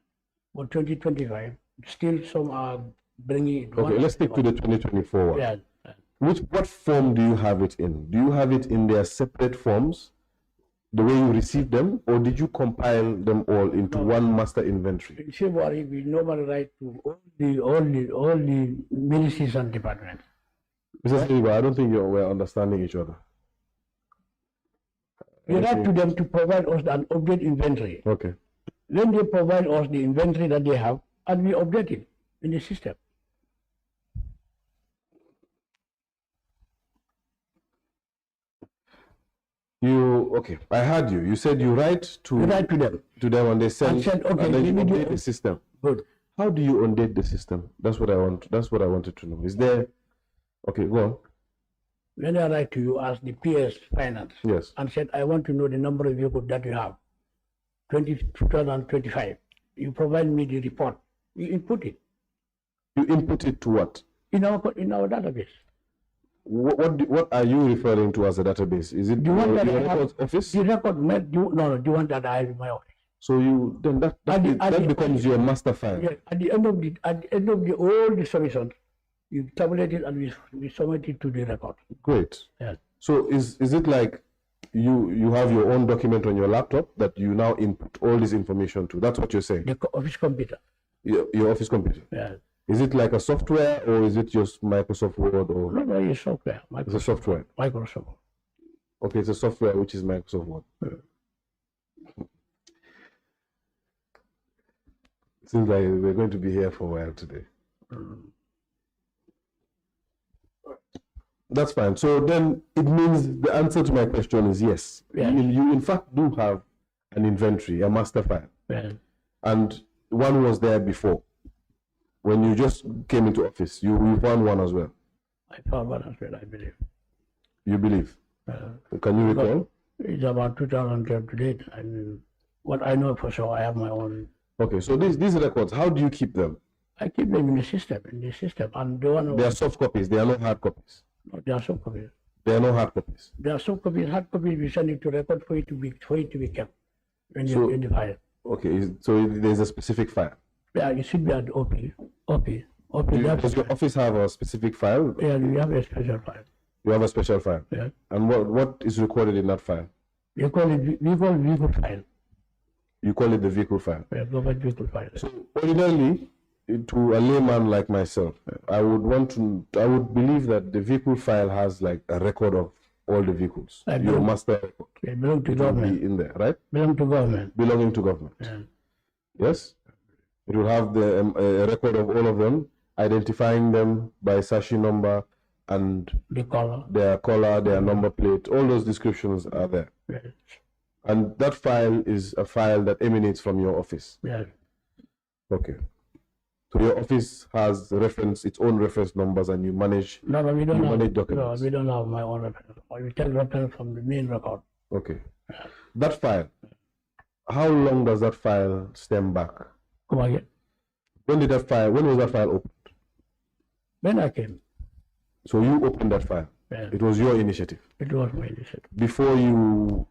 But 2025, still some are bringing it. Okay, let's stick to the 2024 one. Yeah. What form do you have it in? Do you have it in their separate forms, the way you receive them, or did you compile them all into one master inventory? In February, we normally write to all the ministries and departments. Mr. Saidy, I don't think we're understanding each other. We write to them to provide us an update inventory. Okay. Then they provide us the inventory that they have, and we update it in the system. Okay, I heard you. You said you write to them and they send, okay, and then you update the system. Good. How do you update the system? That's what I wanted to know. Is there? Okay, go on. When I write to you as the PS Finance, yes, and said I want to know the number of vehicles that you have, 2025. You provide me the report. You input it. You input it to what? In our database. What are you referring to as a database? Is it the one that your records office? The record, the one that I have in my office. So that becomes your master file. Yeah, at the end of all the submissions, you tabulate it and we submit it to the record. Great. Yeah. So is it like you have your own document on your laptop that you now input all this information to? That's what you're saying? The office computer. Your office computer? Yeah. Is it like a software or is it just Microsoft Word or? No, it's software. It's a software. Microsoft. Okay, it's a software which is Microsoft Word. Seems like we're going to be here for a while today. That's fine. So then it means the answer to my question is yes. Yes. You in fact do have an inventory, a master file. Yes. And one was there before. When you just came into office, you found one as well. I found one as well, I believe. You believe? Can you recall? It's about 2010 to date. I mean, what I know for sure, I have my own. Okay, so these records, how do you keep them? I keep them in the system, and the one. They are soft copies. They are not hard copies. No, they are soft copies. They are not hard copies. They are soft copies. Hard copies, we send it to record for it to be kept in the file. Okay, so there's a specific file. Yeah, it should be at OP. Does your office have a specific file? Yeah, we have a special file. You have a special file. Yeah. And what is recorded in that file? We call vehicle file. You call it the vehicle file. Yeah, government vehicle file. So ordinarily, to a layman like myself, I would believe that the vehicle file has like a record of all the vehicles. Your master record. It belongs to government. Be in there, right? Belonging to government. Belonging to government. Yeah. Yes. It will have the a record of all of them, identifying them by sashi number and their color, their number plate. All those descriptions are there. Yes. And that file is a file that emanates from your office. Yes. Okay. So your office has its own reference numbers, and you manage. No, we don't have documents. No, we don't have my own reference. We take reference from the main record. Okay. That file. How long does that file stem back? Come again. When was that file opened? When I came. So you opened that file. Yeah. It was your initiative. It was my initiative. Before you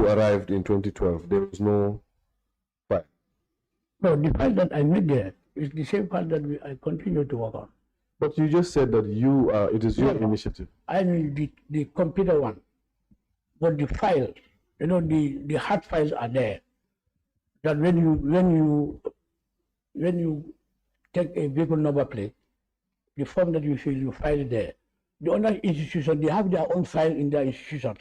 arrived in 2012, there was no file. No, the file that I made there is the same file that I continue to work on. But you just said that it is your initiative. I mean the computer one, but the file, the hard files are there. That when you take a vehicle number plate, the form that you fill, you file it there. The other institution, they have their own file in their institution,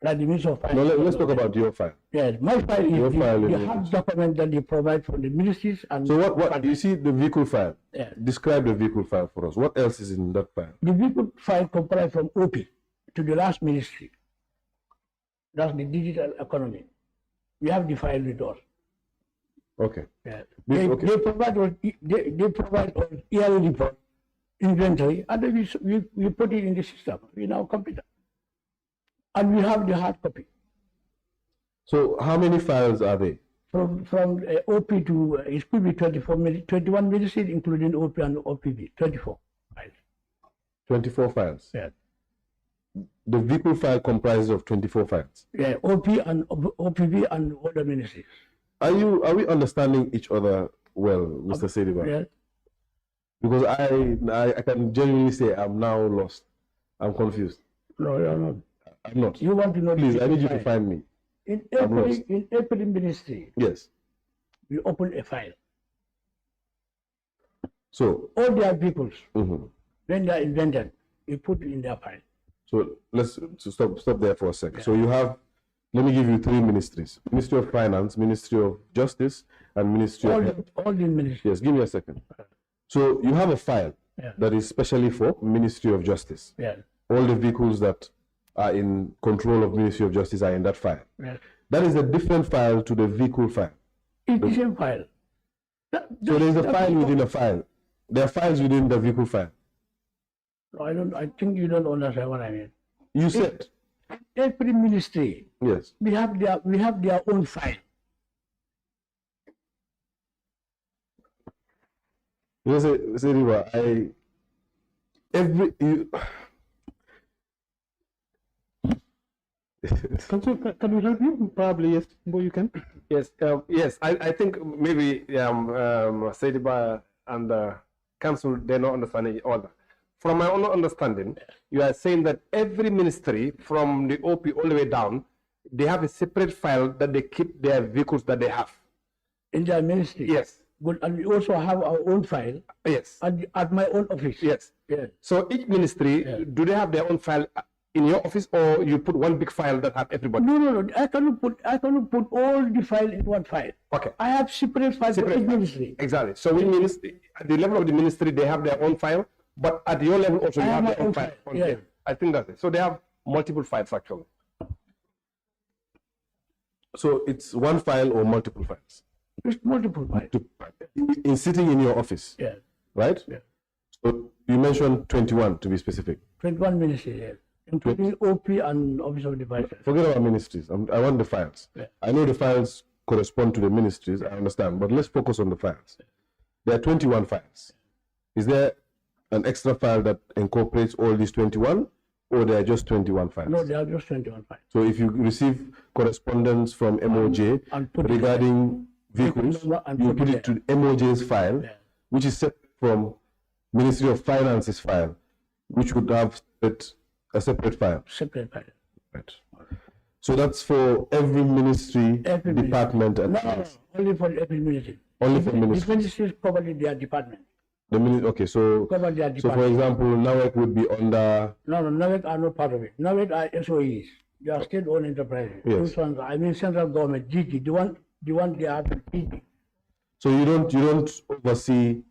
like the Ministry of Finance. No, let's talk about your file. Yes, my file is the hard document that they provide from the ministries. And so what you see the vehicle file? Yeah. Describe the vehicle file for us. What else is in that file? The vehicle file comprises from OP to the last ministry. That's the digital economy. We have the file with us. Okay. Yeah. They provide us yearly report, inventory, and then we put it in the system in our computer. And we have the hard copy. So how many files are they? From OP to, it could be 21 ministries, including OP and OPB, 24 files. 24 files? Yeah. The vehicle file comprises of 24 files? Yeah, OP and OPB and other ministries. Are we understanding each other well, Mr. Saidy? Yeah. Because I can genuinely say I'm now lost. I'm confused. No, you're not. I'm not. You want to know? Please, I need you to find me. In every ministry, yes, we open a file. So all their vehicles, when they are invented, we put in their file. So let's stop there for a second. Yeah. So you have, let me give you three ministries: Ministry of Finance, Ministry of Justice, and Ministry of Health. All the ministries. Yes, give me a second. So you have a file that is specially for Ministry of Justice. Yeah. All the vehicles that are in control of Ministry of Justice are in that file. Yeah. That is a different file to the vehicle file. It's the same file. So there is a file within a file. There are files within the vehicle file. No, I think you don't understand what I mean. You said every ministry. Yes. We have their own file. You say, Riva, Can we help you? Probably yes. But you can. Yes, yes. I think maybe Saidy and the council, they're not understanding each other. From my own understanding, you are saying that every ministry, from the OP all the way down, they have a separate file that they keep their vehicles that they have. In their ministry? Yes. Good, and we also have our own file Yes. at my own office. Yes. Yes. So each ministry, do they have their own file in your office, or you put one big file that have everybody? No. I cannot put all the file in one file. Okay. I have separate files for Separate each files. ministry. Exactly. So we ministry, at the level of the ministry, they have their own file, but at your level also, you I have have your my own own file. file, yeah. I think that's it. So they have multiple files actually. So it's one file or multiple files? It's multiple files. In sitting in your office, Yeah. right? Yeah. So you mentioned 21 to be specific. 21 ministries, yes. Including OP and Office of the Vice. Forget about ministries. I want the files. Yeah. I know the files correspond to the ministries, I understand, but let's focus on the files. There are 21 files. Is there an extra file that incorporates all these 21, or there are just 21 files? No, there are just 21 files. So if you receive correspondence from MOJ And put it regarding vehicles, and you put put it it to MOJ's file, Yeah. which is separate from Ministry of Finance's file, which would have a separate file. Separate file. Right. So that's for every ministry, Every ministry. department, and No, only for every ministry. Only for The ministries. ministries cover their department. Okay, so Cover their so for department. example, NAWEC would be under. No, NAWEC are not part of it. NAWEC are SOEs. They are state-owned enterprises. Yes. Those ones, I mean central government, GT, the one they have GT. So you don't oversee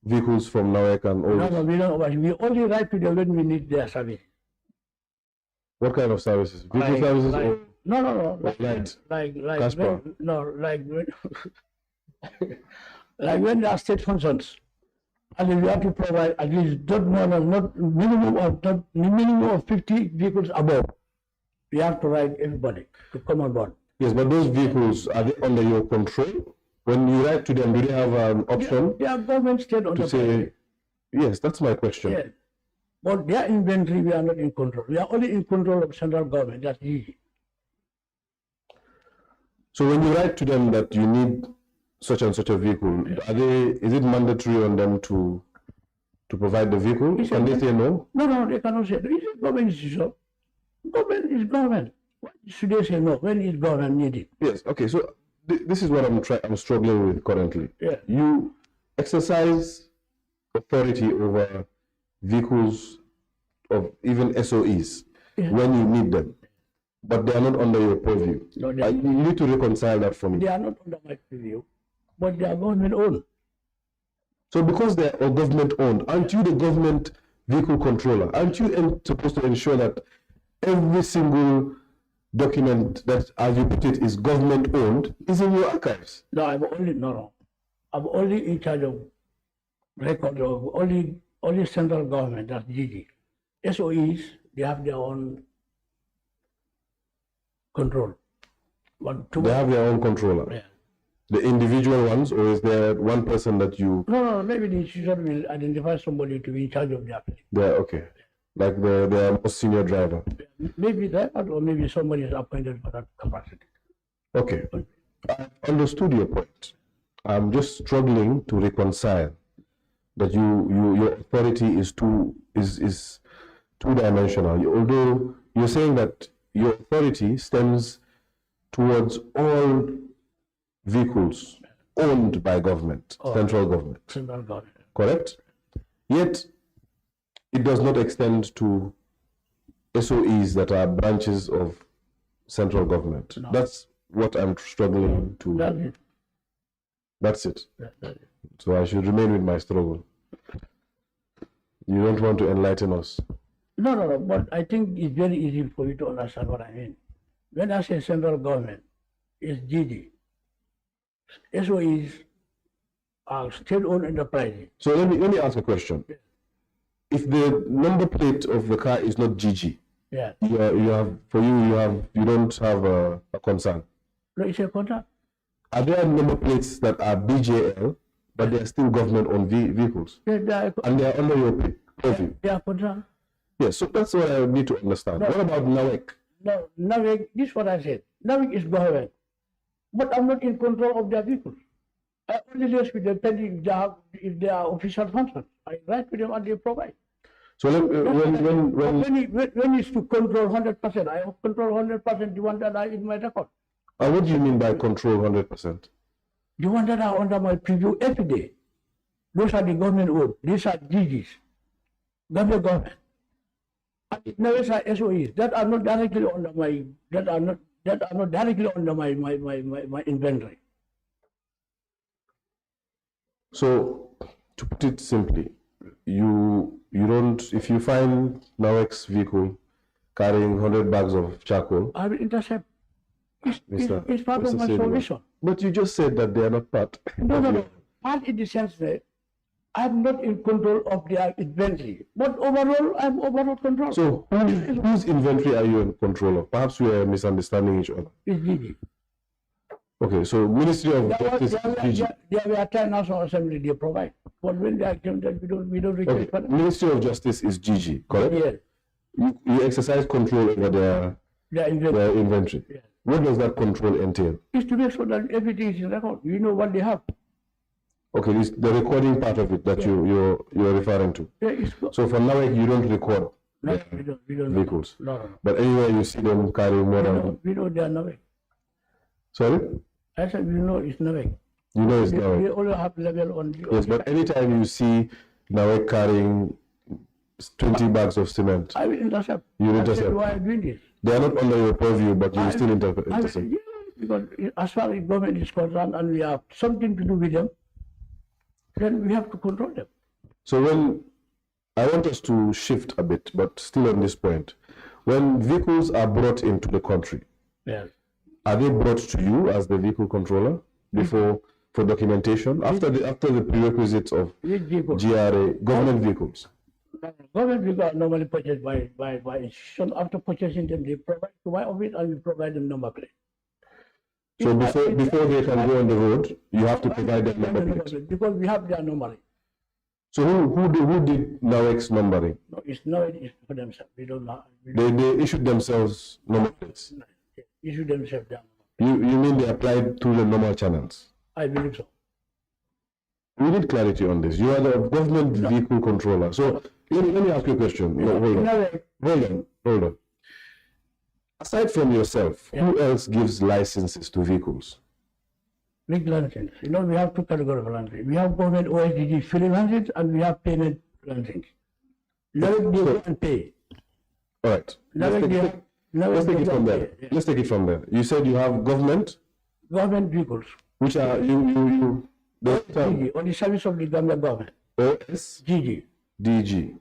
vehicles from NAWEC and all. No, we don't oversee. We only write to them when we need their service. What kind of services? Vehicle services or No. Right. Like Cash power. when, no, like when, like when there are state functions, and we have to provide at least not minimum of 50 vehicles above. We have to write everybody to come on board. Yes, but those vehicles, are they under your control? When you write to them, do they have an option They are government state on to the say, yes, that's my question. Yes. But their inventory, we are not in control. We are only in control of central government. That's easy. So when you write to them that you need such and such a vehicle, is it mandatory on them to provide the vehicle? Can they say no? No, they cannot say. It's a government institution. Government is government. Why should they say no when is government needed? Yes. Okay. So this is what I'm struggling with currently. Yeah. You exercise authority over vehicles of even SOEs when you need them, but they are not under your purview. No, You need to reconcile that for me. they are not under my purview, but they are government owned. So because they are government owned, aren't you the government vehicle controller? Aren't you supposed to ensure that every single document that, as you put it, is government owned is in your archives? No, I'm only in charge of record of only central government, that's GG. SOEs, they have their own control. But They have their own controller. Yeah. The individual ones, or is there one person that you? No, maybe the institution will identify somebody to be in charge of the place. They're okay, like the most senior driver. Maybe that, or maybe somebody is appointed for that capacity. Okay, I understood your point. I'm just struggling to reconcile that your authority is two-dimensional. Although you're saying that your authority stems towards all vehicles owned by government, central government. Central government. Correct? Yet, it does not extend to SOEs that are branches of central government. No. That's what I'm struggling to. That's it. That's it. That's it. So I should remain with my struggle. You don't want to enlighten us. No, but I think it's very easy for you to understand what I mean. When I say central government, it's GD. SOEs are state-owned enterprises. So let me ask a question. If the number plate of the car is not GG, Yeah. you don't have a concern. No, it's a contract. Are there number plates that are BJL, but they are still government-owned vehicles, Yeah, they are, and they are under your purview? they are contract. Yes, so that's what I need to understand. No. What about NAWEC? No, NAWEC, this is what I said. NAWEC is government. But I'm not in control of their vehicles. I only liaise with them pending if they are official functions. I write to them and they provide. So When it's to control 100%, I control 100% the one that are in my record. what do you mean by control 100%? The ones that are under my preview every day, those are the government owned. These are GGs, government. And it never are SOEs that are not directly under my my inventory. So, to put it simply, you don't, if you find NAWEC's vehicle carrying 100 bags of charcoal, I will intercept. It's part Mr. of my Saidy, solution. but you just said that they are not part. No. Part in the sense that I'm not in control of their inventory, but overall, I'm overall control. So, whose inventory are you in control of? Perhaps we are misunderstanding each other. It's GG. Okay, so Ministry of Justice is GG. There were 10 National Assembly they provide. But when they are given that we don't request Okay, for them. Ministry of Justice is GG, correct? Yes. You exercise control over their inventory. Yes. What does that control entail? It's to make sure that everything is in record. We know what they have. Okay, it's the recording part of it that you're referring to. Yeah, it's good. So for now, you don't record No, we don't know. vehicles. No. But anywhere you see them carrying more than... We know they are NAWEC. Sorry? I said we know it's NAWEC. You know it's They NAWEC. only have level on the... Yes, but anytime you see NAWEC carrying 20 bags of cement, I will intercept. You I intercept. said, why are you doing this? they are not under your purview, but you still I intercept. will, yeah, because as far as government is concerned and we have something to do with them, then we have to control them. So when I want us to shift a bit, but still on this point, when vehicles are brought into the country, Yes. are they brought to you as the vehicle controller before for documentation after the prerequisites of Which vehicles? GRA government vehicles? Government vehicles are normally purchased by institution. After purchasing them, they provide to my office and we provide them number plate. So before they can go on the road, you have to provide them number plates. Because we have their number. So who did NAWEC's numbering? No, it's not it's for themselves. We don't know. They issued themselves number plates. Issue themselves their number. You mean they applied through the normal channels? I believe so. We need clarity on this. You are the government vehicle controller. So let me ask you a question. No, hold on. Aside from yourself, who else gives licenses to vehicles? Big license. You know, we have two categories of license. We have government OSDG free license and we have payment license. Now they go and pay. All right. Now Let's take it from there. Yeah. Let's take it from there. You said you have government, Government vehicles. which are the term GG, on the service of the government. OS, GG. DG,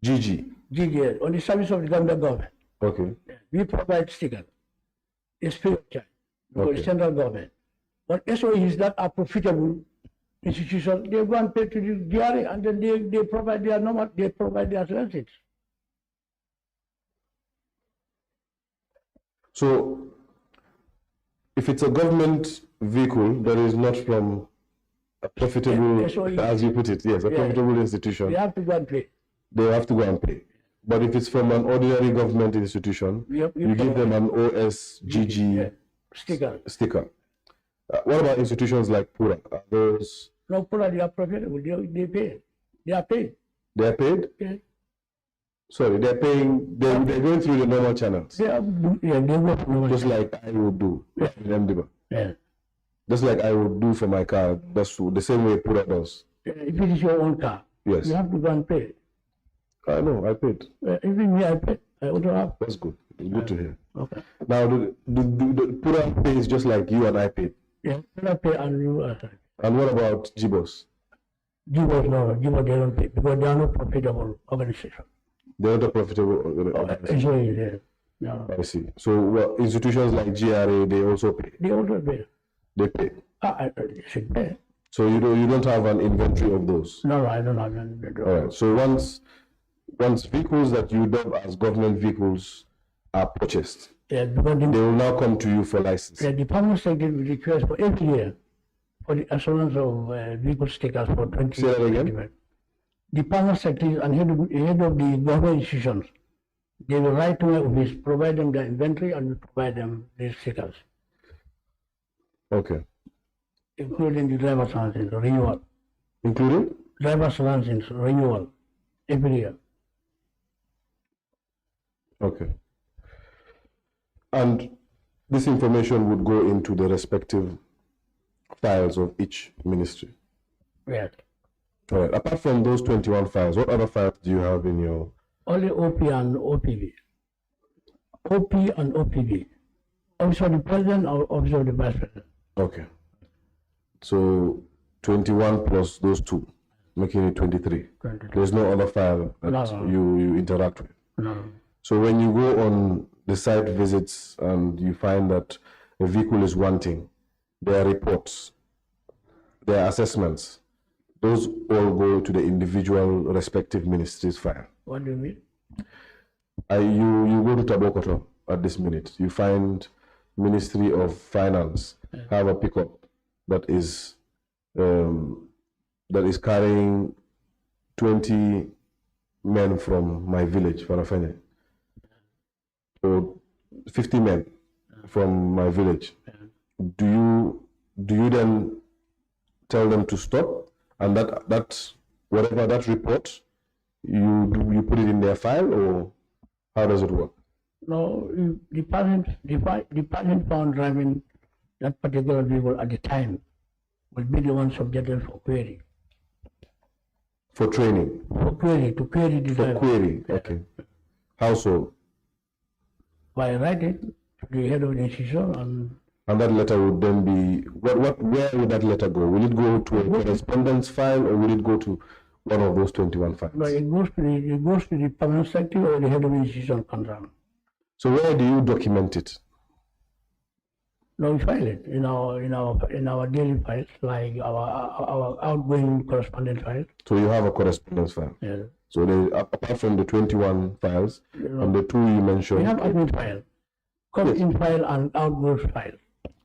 GG. GG, on the service of the government. Okay. We provide sticker. It's free of charge. Because Okay. central government. But SOEs that are profitable institutions, they go and pay to the GRA and then they provide their normal, they provide their license. So if it's a government vehicle that is not from a profitable, SOE. as you put it, yes, a Yeah. profitable institution, They have to go and pay. they have to go and pay. But if it's from an ordinary government institution, You give them an OSGG Yeah. Sticker. sticker. What about institutions like Pura? Are those, No, they are profitable. They pay. They are paid. they are paid? Yeah. Sorry, they're paying, they're going through the normal channels, They are, yeah, they work. just like I would do in MDBA. Yeah. Just like I would do for my car, that's the same way Pura does. If it is your own car, Yes. you have to go and pay. I know, I paid. Even me, I pay. I also have. That's good. It's good to hear. Okay. Now, the Pura pays just like you and I paid. Yeah, I pay and you. And what about Jibos? Give they don't pay because they are not profitable organization. They're not a profitable organization. So yeah. No. I see. So institutions like GRA, they also pay. They also pay. They pay. I should pay. So you don't have an inventory of those. No, I don't have any. All right. So once vehicles that you dub as government vehicles are purchased, Yeah, because they will now come to you for license. the Department Secretary will request for every year for the assurance of vehicle stickers for 20 Say that again? Department Secretary and head of the government institutions, they will write to my office, provide them the inventory and we provide them the stickers, Okay. including the driver's license renewal. Including? Driver's license renewal every year. Okay. And this information would go into the respective files of each ministry. Yes. All right. Apart from those 21 files, what other files do you have in your? Only OP and OPB. OP and OPB. Office of the President or Office of the Vice President. Okay. So 21 plus those two, making it 23. 23. There's no other file that No. you interact with. No. So when you go on the site visits and you find that a vehicle is wanting, their reports, their assessments, those all go to the individual respective ministry's file. What do you mean? You go to Tabokoto at this minute, you find Ministry of Finance have a pickup that is carrying 20 men from my village, Farafene. So 50 men from my village. Do you then tell them to stop, and that whatever that report you put it in their file, or how does it work? No, the person found driving that particular vehicle at the time will be the one subjected for query. For training? For query, to query the driver. For query, okay. How so? By writing to the head of the institution, and that letter would then be, where would that letter go? Will it go to a correspondence file, or will it go to one of those 21 files? No, it goes to the permanent secretary or the head of the institution concerned. So where do you document it? No, we file it in our daily files, like our outgoing correspondence files. So you have a correspondence file. Yeah. So apart from the 21 files and the two you mentioned, we have admin file, in file and outgoing file.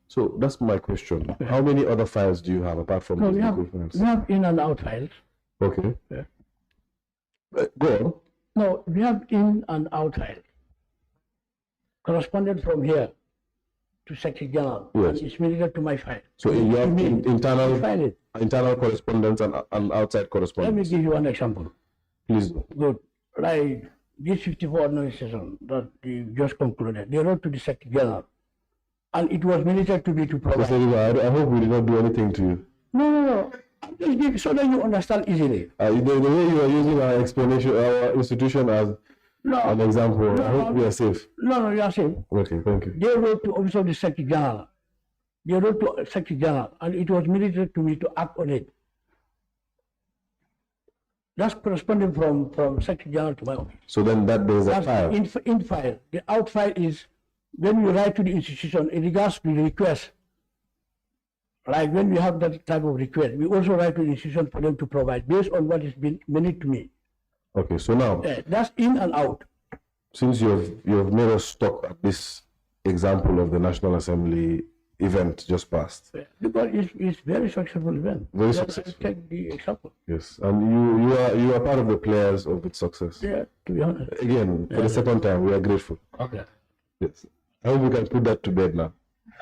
So that's my question. How many other files do you have apart from these files? We have in and out files. Okay. Yeah. Go on. No, we have in and out files. Correspondent from here to Secretary General, yes, and it's related to my file. So you have internal correspondence and outside correspondence. Let me give you one example. Please. Good. Like this 54 administration that you just concluded, they wrote to the Secretary General, and it was related to me to provide. I hope we did not do anything to you. No. Just give so that you understand easily. The way you are using our explanation, our institution as an example, I hope we are safe. No, you are safe. Okay, thank you. They wrote to Office of the Secretary General. They wrote to Secretary General, and it was related to me to act on it. That's corresponding from Secretary General to my office. So then there is a file. In file. The out file is when you write to the institution in regards to the request. Like when we have that type of request, we also write to the institution for them to provide based on what is been made to me. Okay, so now that's in and out. Since you have made us stop at this example of the National Assembly event just passed. Because it's very successful event. Very successful. Take the example. Yes, and you are part of the players of its success. Yeah, to be honest. Again, for the second time, we are grateful. Okay. Yes. I hope we can put that to bed now.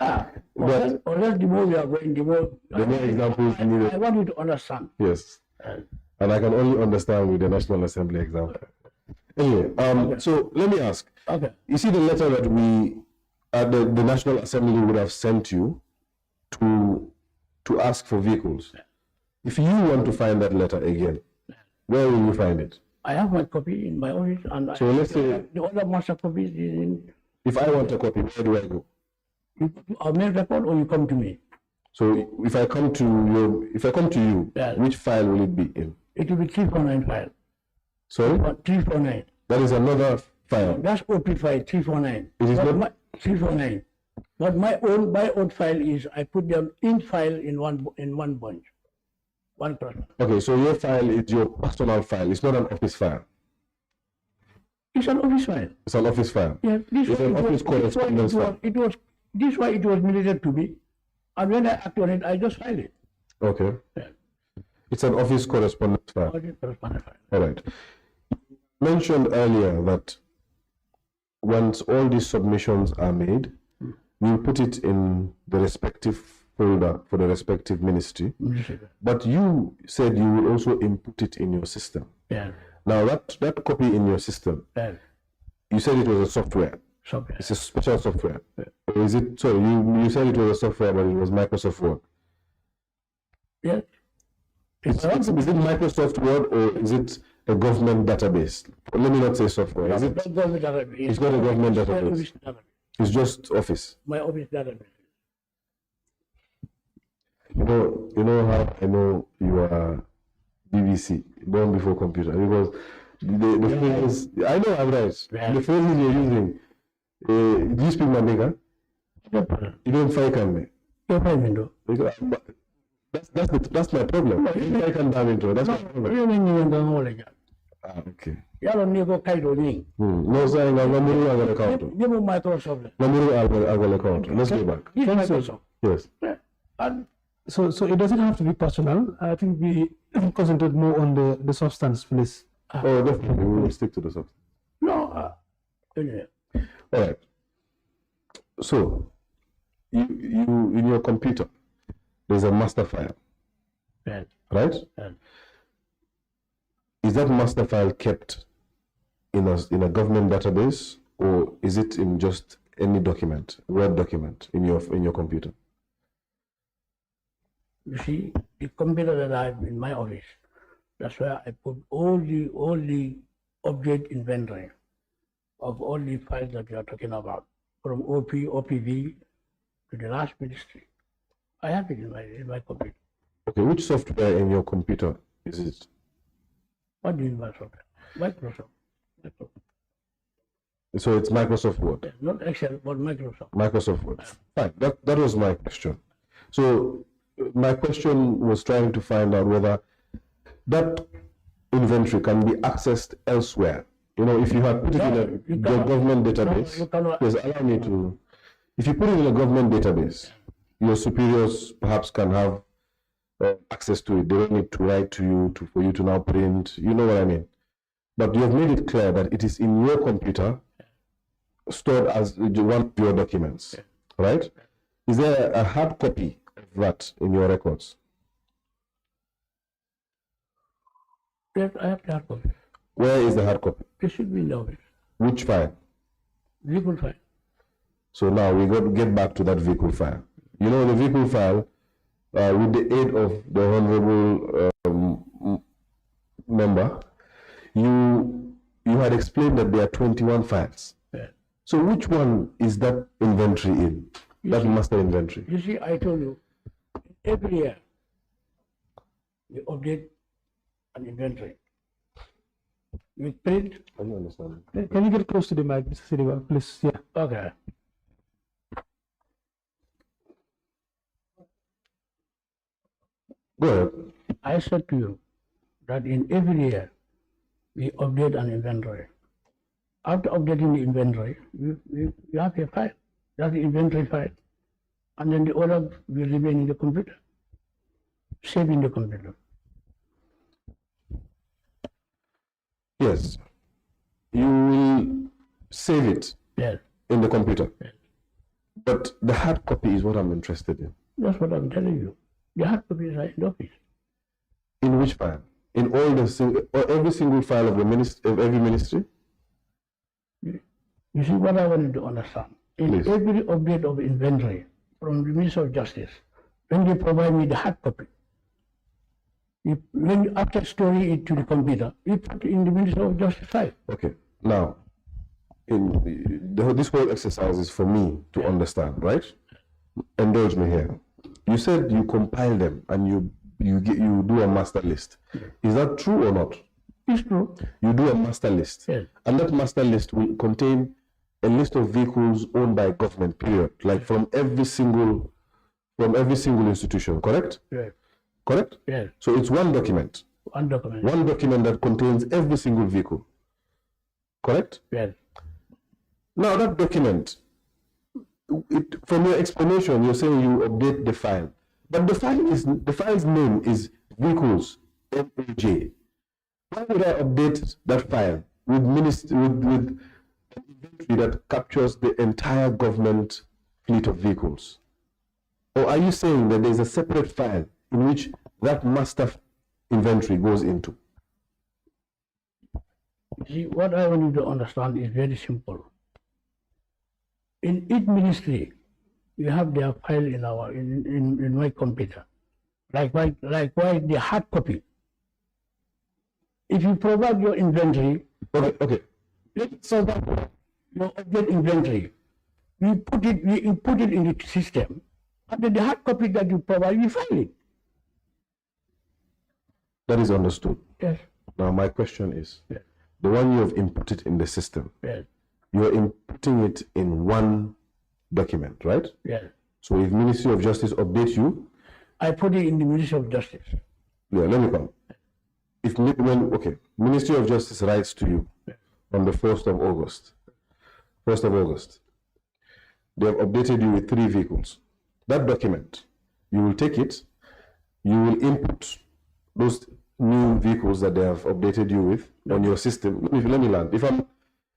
Unless the more we are going, the more examples needed. I want you to understand. Yes. And I can only understand with the National Assembly example. Anyway, so let me ask. Okay. You see the letter that the National Assembly would have sent you to ask for vehicles. If you want to find that letter again, where will you find it? I have my copy in my office, and let's say the other master copies is in. If I want a copy, where do I go? You a mail record, or you come to me. So if I come to you, which file will it be in? It will be 349 file. Sorry? 349. That is another file. That's OP file 349. It is not 349. But my own file is I put them in file in one bunch. One person. Okay, so your file is your personal file. It's not an office file. It's an office file. It's an office file. Yeah, it's an office correspondence file. This why it was related to me, and when I act on it, I just file it. Okay. Yeah. It's an office correspondence file. Correspondence file. All right. You mentioned earlier that once all these submissions are made, you put it in the respective folder for the respective ministry. But you said you will also input it in your system. Yeah. Now that copy in your system, you said it was a software. It's a special software. Yeah. Or is it? Sorry, you said it was a software, but it was Microsoft Word. Yes. Is it Microsoft Word or is it a government database? Let me not say software. Is it? Not government database. It's not a government It's my database. office database. It's just Office. My office database. You know how I know you are BBC, born before computer, because the phrase, I know I'm right. Yeah. The phrases you're using, do you speak Mandinka? You don't fight on me. Because that's my problem. If I can damn into it, that's my problem. Ah, okay. No, saying I'm going to count. Microsoft. I'm going to count. Let's go back. Microsoft. Yes. And So it doesn't have to be personal. I think we concentrate more on the substance, please. Oh, definitely. We will stick to the substance. no, anyway. All right. So, you in your computer, there's a master file, Yes. right? Yes. Is that master file kept in a government database, or is it in just any document, Word document in your computer? You see, the computer that I have in my office, that's where I put all the object inventory of all the files that you are talking about, from OP, OPV to the last ministry. I have it in my computer. Okay, which software in your computer is it? What do you mean by software? Microsoft. So it's Microsoft Word. Yes, not Excel, but Microsoft. Microsoft Word. Fine. That was my question. So my question was trying to find out whether that inventory can be accessed elsewhere. You know, if you have put it in a government database, you cannot. please allow me to. If you put it in a government database, your superiors perhaps can have access to it. They don't need to write to you for you to now print. You know what I mean? But you have made it clear that it is in your computer, stored as one of your documents, right? Is there a hard copy of that in your records? Yes, I have the hard copy. Where is the hard copy? It should be in the office. Which file? Vehicle file. So now we got to get back to that vehicle file. You know, the vehicle file, with the aid of the honorable member, you had explained that there are 21 files. Yeah. So which one is that inventory in? That master inventory? You see, I told you, every year we update an inventory. We print. I don't understand. Can you get close to the mic, Mr. Sidiba, please? Yeah. Okay. Go ahead. I said to you that in every year we update an inventory. After updating the inventory, we have a file. That's the inventory file. And then the order will remain in the computer, saved in the computer. Yes. You will save it Yes. in the computer. Yes. But the hard copy is what I'm interested in. That's what I'm telling you. The hard copy is right in the office. In which file? In all the or every single file of every ministry? You see what I wanted to understand. In Please. every update of inventory from the Minister of Justice, when they provide me the hard copy, when you after storing it to the computer, you put it in the Minister of Justice file. Okay. Now, this whole exercise is for me to understand, right? Indulge me here. You said you compile them and you do a master list. Is that true or not? It's true. You do a master list, Yes. and that master list will contain a list of vehicles owned by government. Period. Like from every single institution. Correct? Yes. Correct. Yes. So it's one document. One document. One document that contains every single vehicle. Correct? Yes. Now that document, from your explanation, you're saying you update the file, but the file's name is vehicles MAJ. Why would I update that file with an inventory that captures the entire government fleet of vehicles? Or are you saying that there's a separate file in which that master inventory goes into? See, what I want you to understand is very simple. In each ministry, you have their file in my computer. Likewise, the hard copy. If you provide your inventory, Okay. let's say that your object inventory, we input it in the system, and then the hard copy that you provide, we file it. That is understood. Yes. Now my question is, Yes. the one you have inputted in the system, Yes. you are inputting it in one document, right? Yes. So if Ministry of Justice updates you, I put it in the Ministry of Justice. yeah, let me come. Ministry of Justice writes to you on the 1st of August. 1st of August. They have updated you with 3 vehicles. That document, you will take it, you will input those new vehicles that they have updated you with on your system. Let me land.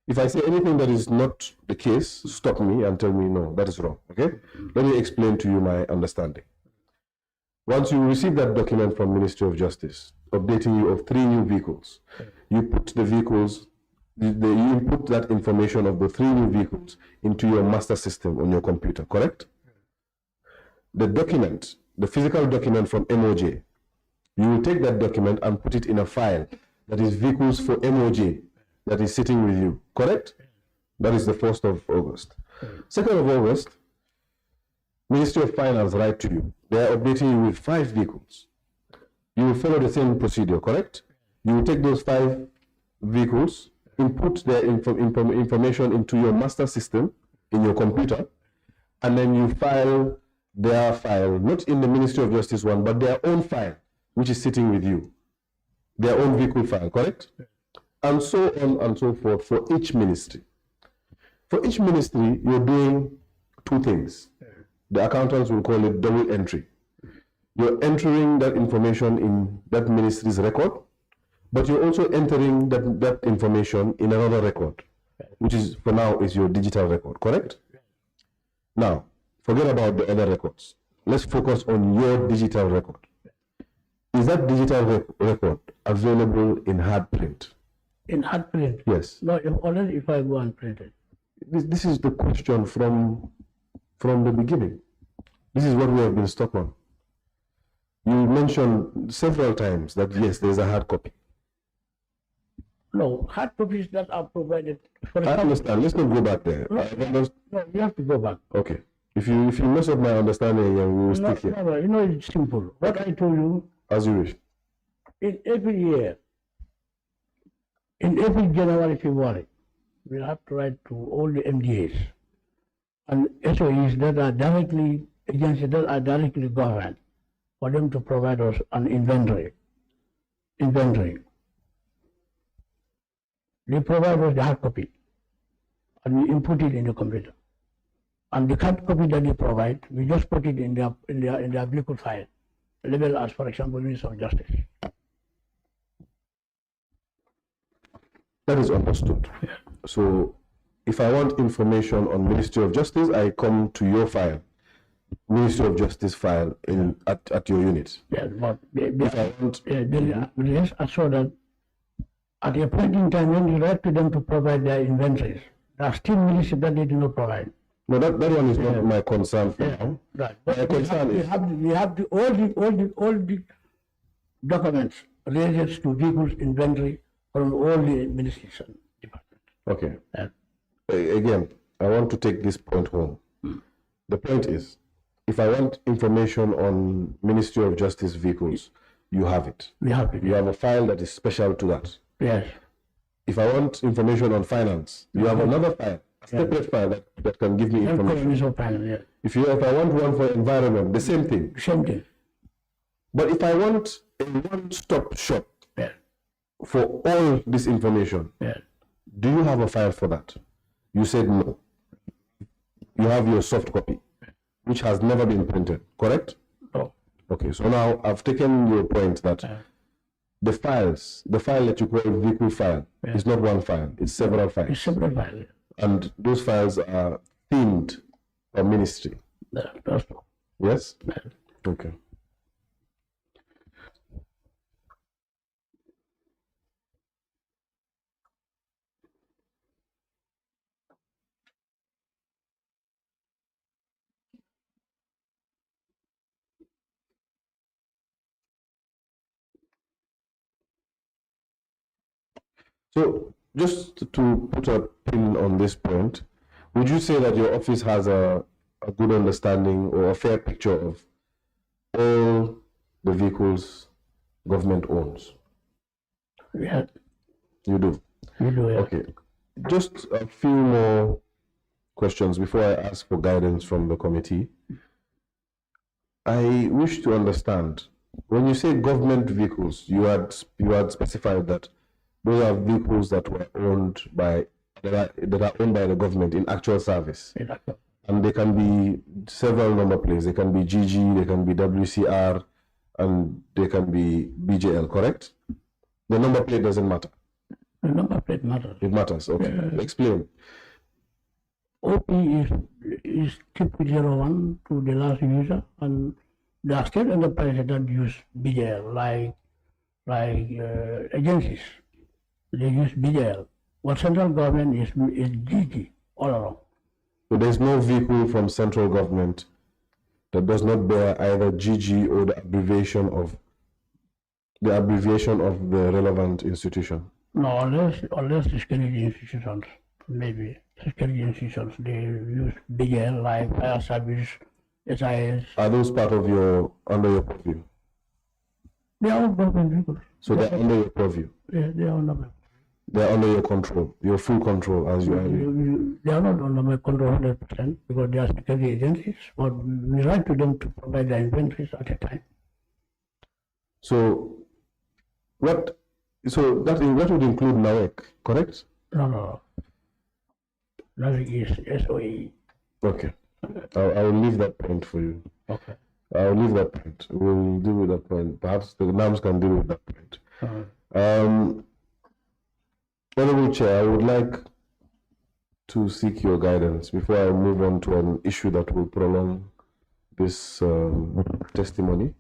If I say anything that is not the case, stop me and tell me no, that is wrong. Okay? Let me explain to you my understanding. Once you receive that document from Ministry of Justice, updating you of 3 new vehicles, you put the vehicles, you input that information of the 3 new vehicles into your master system on your computer, correct? The document, the physical document from MOJ, you will take that document and put it in a file that is vehicles for MOJ that is sitting with you, correct? That is the 1st of August. 2nd of August, Ministry of Finance write to you. They are updating you with 5 vehicles. You will follow the same procedure, correct? You will take those 5 vehicles, input their information into your master system in your computer, and then you file their file, not in the Ministry of Justice one, but their own file, which is sitting with you. Their own vehicle file, correct? And so on and so forth for each ministry. For each ministry, you're doing 2 things. The accountants will call it double entry. You're entering that information in that ministry's record, but you're also entering that information in another record, which is, for now, is your digital record, correct? Now, forget about the other records. Let's focus on your digital record. Is that digital record available in hard print? In hard print? Yes. No, if I go and print it. This is the question from the beginning. This is what we have been stuck on. You mentioned several times that yes, there's a hard copy. No, hard copies that are provided. For I understand. Let's not go back there. No, you have to go back. Okay. If you mess up my understanding again, we will stick here. No, it's simple. What I told you. As you wish. In every year, in every January, February, we have to write to all the MDAs and SOEs that are directly, agencies that are directly governed, for them to provide us an inventory. They provide us the hard copy, and we input it in the computer. And the hard copy that they provide, we just put it in their vehicle file, labeled as, for example, Minister of Justice. That is understood. Yeah. So, if I want information on Ministry of Justice, I come to your file, Ministry of Justice file at your unit. Yes, but yes, I saw that at a point in time when you write to them to provide their inventories, there are still ministries that they do not provide. No, that one is not my concern for now. Right. My concern is we have all the documents related to vehicles inventory from all the ministries and departments. okay. Yeah. Again, I want to take this point home. The point is, if I want information on Ministry of Justice vehicles, you have it. We have it. You have a file that is special to that. Yes. If I want information on finance, you have another file, a separate file that can give me information. Yeah. If I want one for environment, the same thing. Same thing. But if I want a one-stop shop Yeah. for all this information, Yeah. do you have a file for that? You said no. You have your soft copy, which has never been printed, correct? No. Okay, so now I've taken your point that the file that you call vehicle file is not one file, it's several files. It's several files. And those files are themed per ministry. That's all. Yes? Yeah. Okay. So, just to put a pin on this point, would you say that your office has a good understanding or a fair picture of all the vehicles government owns? Yeah, You do? we do. Yeah. Okay. Just a few more questions before I ask for guidance from the committee. I wish to understand, when you say government vehicles, you had specified that those are vehicles that were owned by that are owned by the government in actual service. Exactly. And they can be several number plates. They can be GG, they can be WCR, and they can be BJL, correct? The number plate doesn't matter. The number plate matters. It matters, okay. Explain. OP is TP01 to the last user, and the state enterprises that use BJL, like agencies, they use BJL. What central government is GG all along. So there's no vehicle from central government that does not bear either GG or the abbreviation of the relevant institution. No, unless the security institutions, maybe security institutions, they use BJL like fire service, SIS. Are those part of under your purview? They are all government vehicles. So they're under your purview. Yeah, they are under. They're under your control, your full control as you are. They are not under my control 100% because they are security agencies, but we write to them to provide the inventories at a time. So that would include NAWEC, correct? No. NAWEC is SOE. Okay. I will leave that point for you. Okay. I will leave that point. We'll deal with that point. Perhaps the NAMs can deal with that point. Honorable Chair, I would like to seek your guidance before I move on to an issue that will prolong this testimony.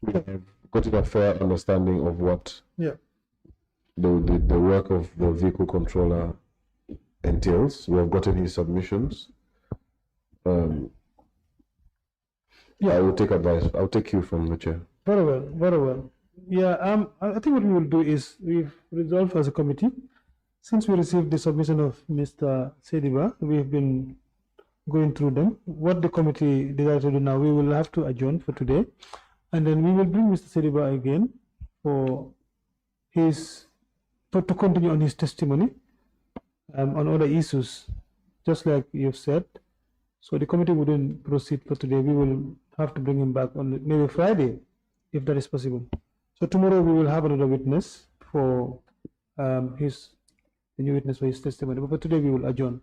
We have gotten a fair understanding of what the work of the vehicle controller entails. We have gotten his submissions. I will take advice. I'll take cue from the chair. Very well, very well. Yeah, I think what we will do is we've resolved as a committee. Since we received the submission of Mr. Saidy, we have been going through them. What the committee decided to do now, we will have to adjourn for today, and then we will bring Mr. Saidy again to continue on his testimony on other issues, just like you've said. So the committee wouldn't proceed for today. We will have to bring him back on maybe Friday, if that is possible. So tomorrow we will have another witness for the new witness for his testimony. But for today we will adjourn.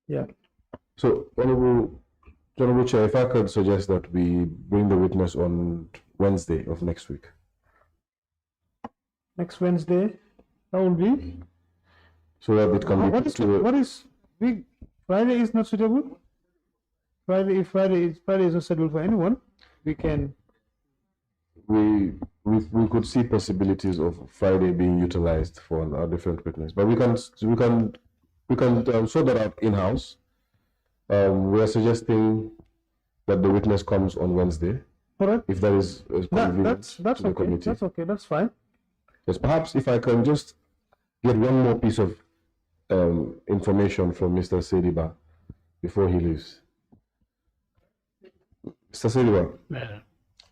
Yeah. So, Honorable Chair, if I could suggest that we bring the witness on Wednesday of next week. Next Wednesday, that will be. So that it can be. Friday is not suitable. If Friday is not suitable for anyone, we can. We could see possibilities of Friday being utilized for a different witness, but we can sort that out in house. We are suggesting that the witness comes on Wednesday. All right. If that is convenient to the okay. committee. That's okay. That's fine. Yes, perhaps if I can just get one more piece of information from Mr. Saidy before he leaves. Mr. Saidy,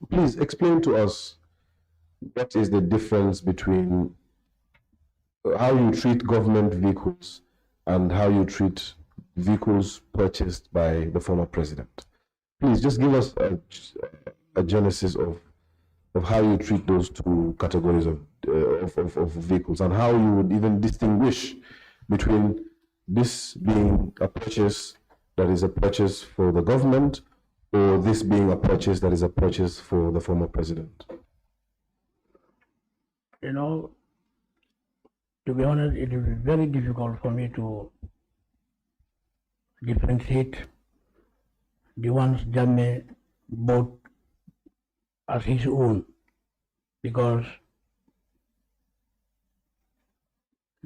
please explain to us what is the difference between how you treat government vehicles and how you treat vehicles purchased by the former president. Please just give us a genesis of how you treat those two categories of vehicles and how you would even distinguish between this being a purchase that is a purchase for the government or this being a purchase that is a purchase for the former president. You know, to be honest, it will be very difficult for me to differentiate the ones Jammeh bought as his own, because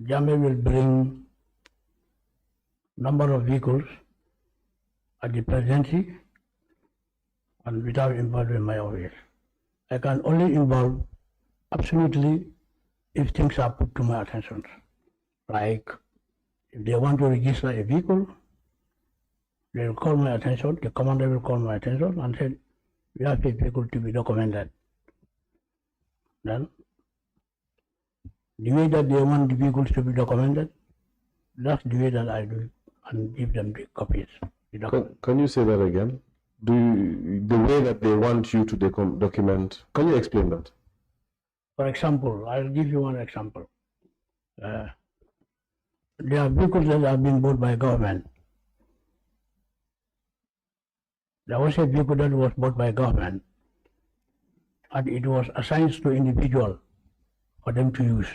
Jammeh will bring number of vehicles at the presidency and without involving my office. I can only involve absolutely if things are put to my attention, like if they want to register a vehicle, they will call my attention, the commander will call my attention and say, we have a vehicle to be documented. Then, the way that they want the vehicles to be documented, that's the way that I do it and give them the copies. Can you say that again? The way that they want you to document, can you explain that? For example, I'll give you one example. There are vehicles that have been bought by government. There was a vehicle that was bought by government and it was assigned to individual for them to use.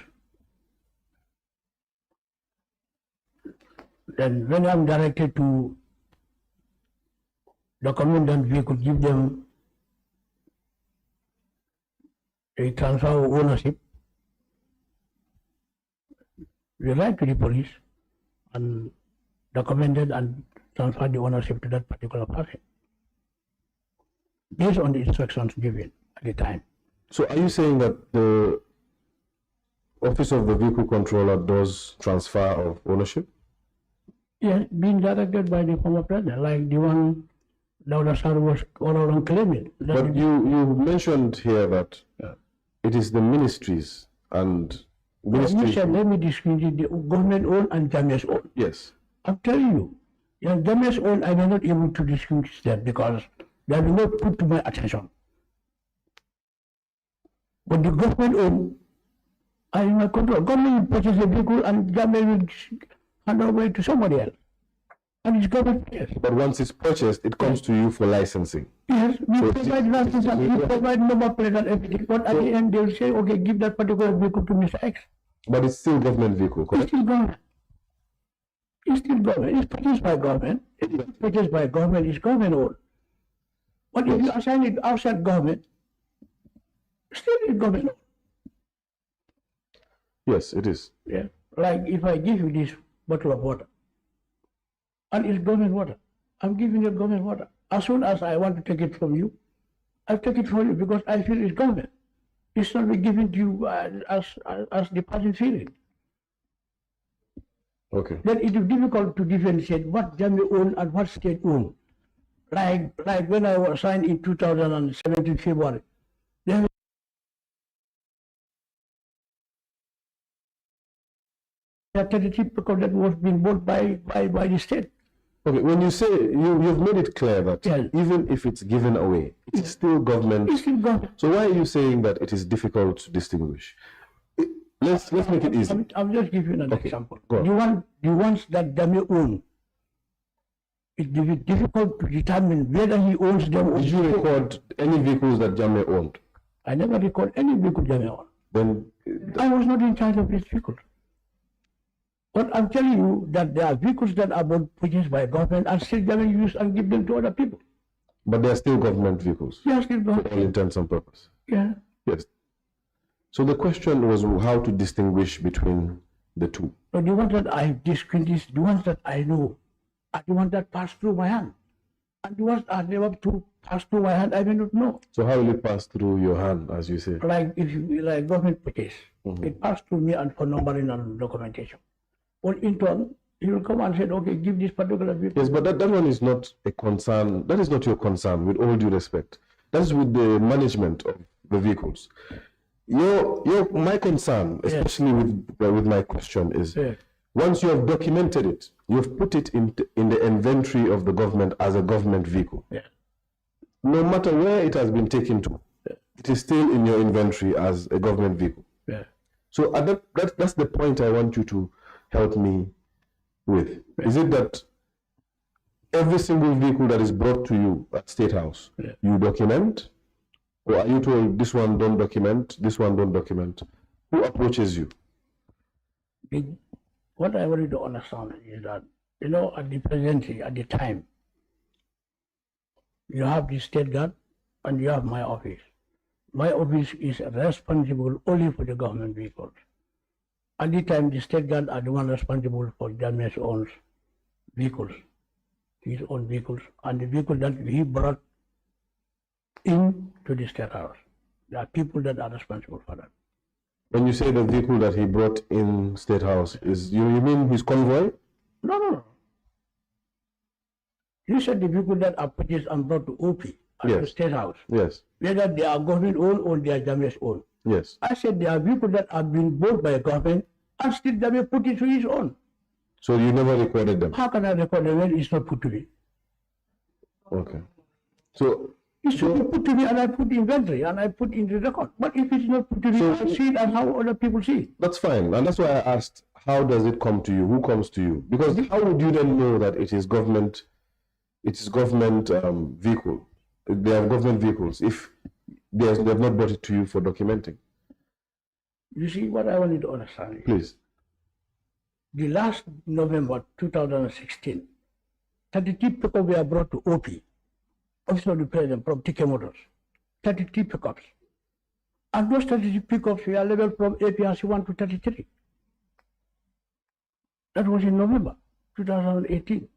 Then when I'm directed to document that vehicle, give them a transfer of ownership, we write to the police and documented and transfer the ownership to that particular person based on the instructions given at the time. So are you saying that the Office of the Vehicle Controller does transfer of ownership? Yes, being directed by the former president, like the one Dawda Sar was all around claiming. But you mentioned here that it is the ministries and You said, let me distinguish the government owned and JAMMEH'S owned. Yes. I'm telling you, JAMMEH'S owned, I am not able to distinguish them because they will not put to my attention. But the government owned, I am in control. Government will purchase a vehicle and JAMMEH will hand over it to somebody else. And it's government purchase. But once it's purchased, it comes to you for licensing. Yes, we provide license and we provide number plate and everything. But at the end, they will say, okay, give that particular vehicle to Mr. X. But it's still government vehicle, correct? It's still government. It's still government. It's purchased by government. It is purchased by government. It's government owned. But if you assign it outside government, still it's government owned. Yes, it is. Yeah. Like if I give you this bottle of water, and it's government water, I'm giving you government water. As soon as I want to take it from you, I take it from you because I feel it's government. It's not be given to you as the person feeling. Okay. Then it is difficult to differentiate what JAMMEH own and what state own. Like when I was signed in 2017 February, there were 33 because that was being bought by the state. Okay, when you say, you've made it clear that Yes. even if it's given away, it's still government. It's still government. So why are you saying that it is difficult to distinguish? Let's make it easy. I'm just giving an Okay, example. go on. The ones that JAMMEH own, it's difficult to determine whether he owns them or Did you record any vehicles that JAMMEH owned? I never record any vehicle JAMMEH owned. Then I was not in charge of this vehicle. But I'm telling you that there are vehicles that are purchased by government and still JAMMEH use and give them to other people. but they are still government vehicles They are still for all government. intents and purposes. Yeah. Yes. So the question was how to distinguish between the two. So the ones that I distinguish, the ones that I know, are the ones that pass through my hand. And the ones that are never to pass through my hand, I may not know. So how will it pass through your hand, as you say? Like if you like government purchase, it passed through me and for numbering and documentation. But in turn, he will come and say, okay, give this particular vehicle. Yes, but that one is not a concern. That is not your concern, with all due respect. That's with the management of the vehicles. My concern, especially with my question, is once you have documented it, you've put it in the inventory of the government as a government vehicle. No matter where it has been taken to, it is still in your inventory as a government vehicle. So that's the point I want you to help me with. Is it that every single vehicle that is brought to you at State House, you document? Or are you told this one don't document, this one don't document? Who approaches you? What I wanted to understand is that, at the presidency, at the time, you have the state guard and you have my office. My office is responsible only for the government vehicles. At the time, the state guard are the one responsible for JAMMEH'S own vehicles, his own vehicles, and the vehicle that he brought in to the State House. There are people that are responsible for that. When you say the vehicle that he brought in State House, you mean his convoy? No. You said the vehicle that are purchased and brought to OP at the State House. Yes. Whether they are government owned or they are JAMMEH'S own. Yes. I said there are vehicles that are being bought by a government and still JAMMEH put it to his own. So you never recorded them? How can I record them when it's not put to me? Okay. So it should be put to me and I put inventory and I put in the record. But if it's not put to me, I see it and how other people see it. That's fine. And that's why I asked, how does it come to you? Who comes to you? Because how would you then know that it is government vehicle? They have government vehicles if they have not brought it to you for documenting. You see what I want you to understand? Please. The last November 2016, 33 pickups were brought to OP, Office of the President, from TK Motors. 33 pickups. And those 33 pickups were leveled from APRC 1 to 33. That was in November 2016.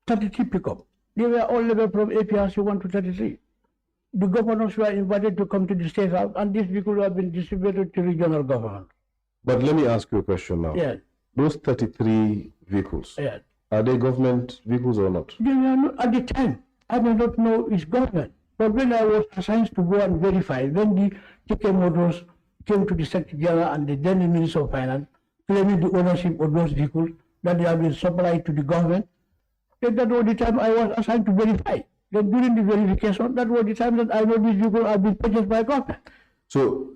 33 pickups. They were all leveled from APRC 1 to 33. The governors were invited to come to the State House and these vehicles have been distributed to regional government. But let me ask you a question now. Yes. Those 33 vehicles, Yes. Are they government vehicles or not? They were not at the time. I did not know it's government. But when I was assigned to go and verify, when the TK Motors came to the Secretary General and the then Minister of Finance, claiming the ownership of those vehicles that they have been supplied to the government, that was the time I was assigned to verify. Then during the verification, that was the time that I know these vehicles have been purchased by government. So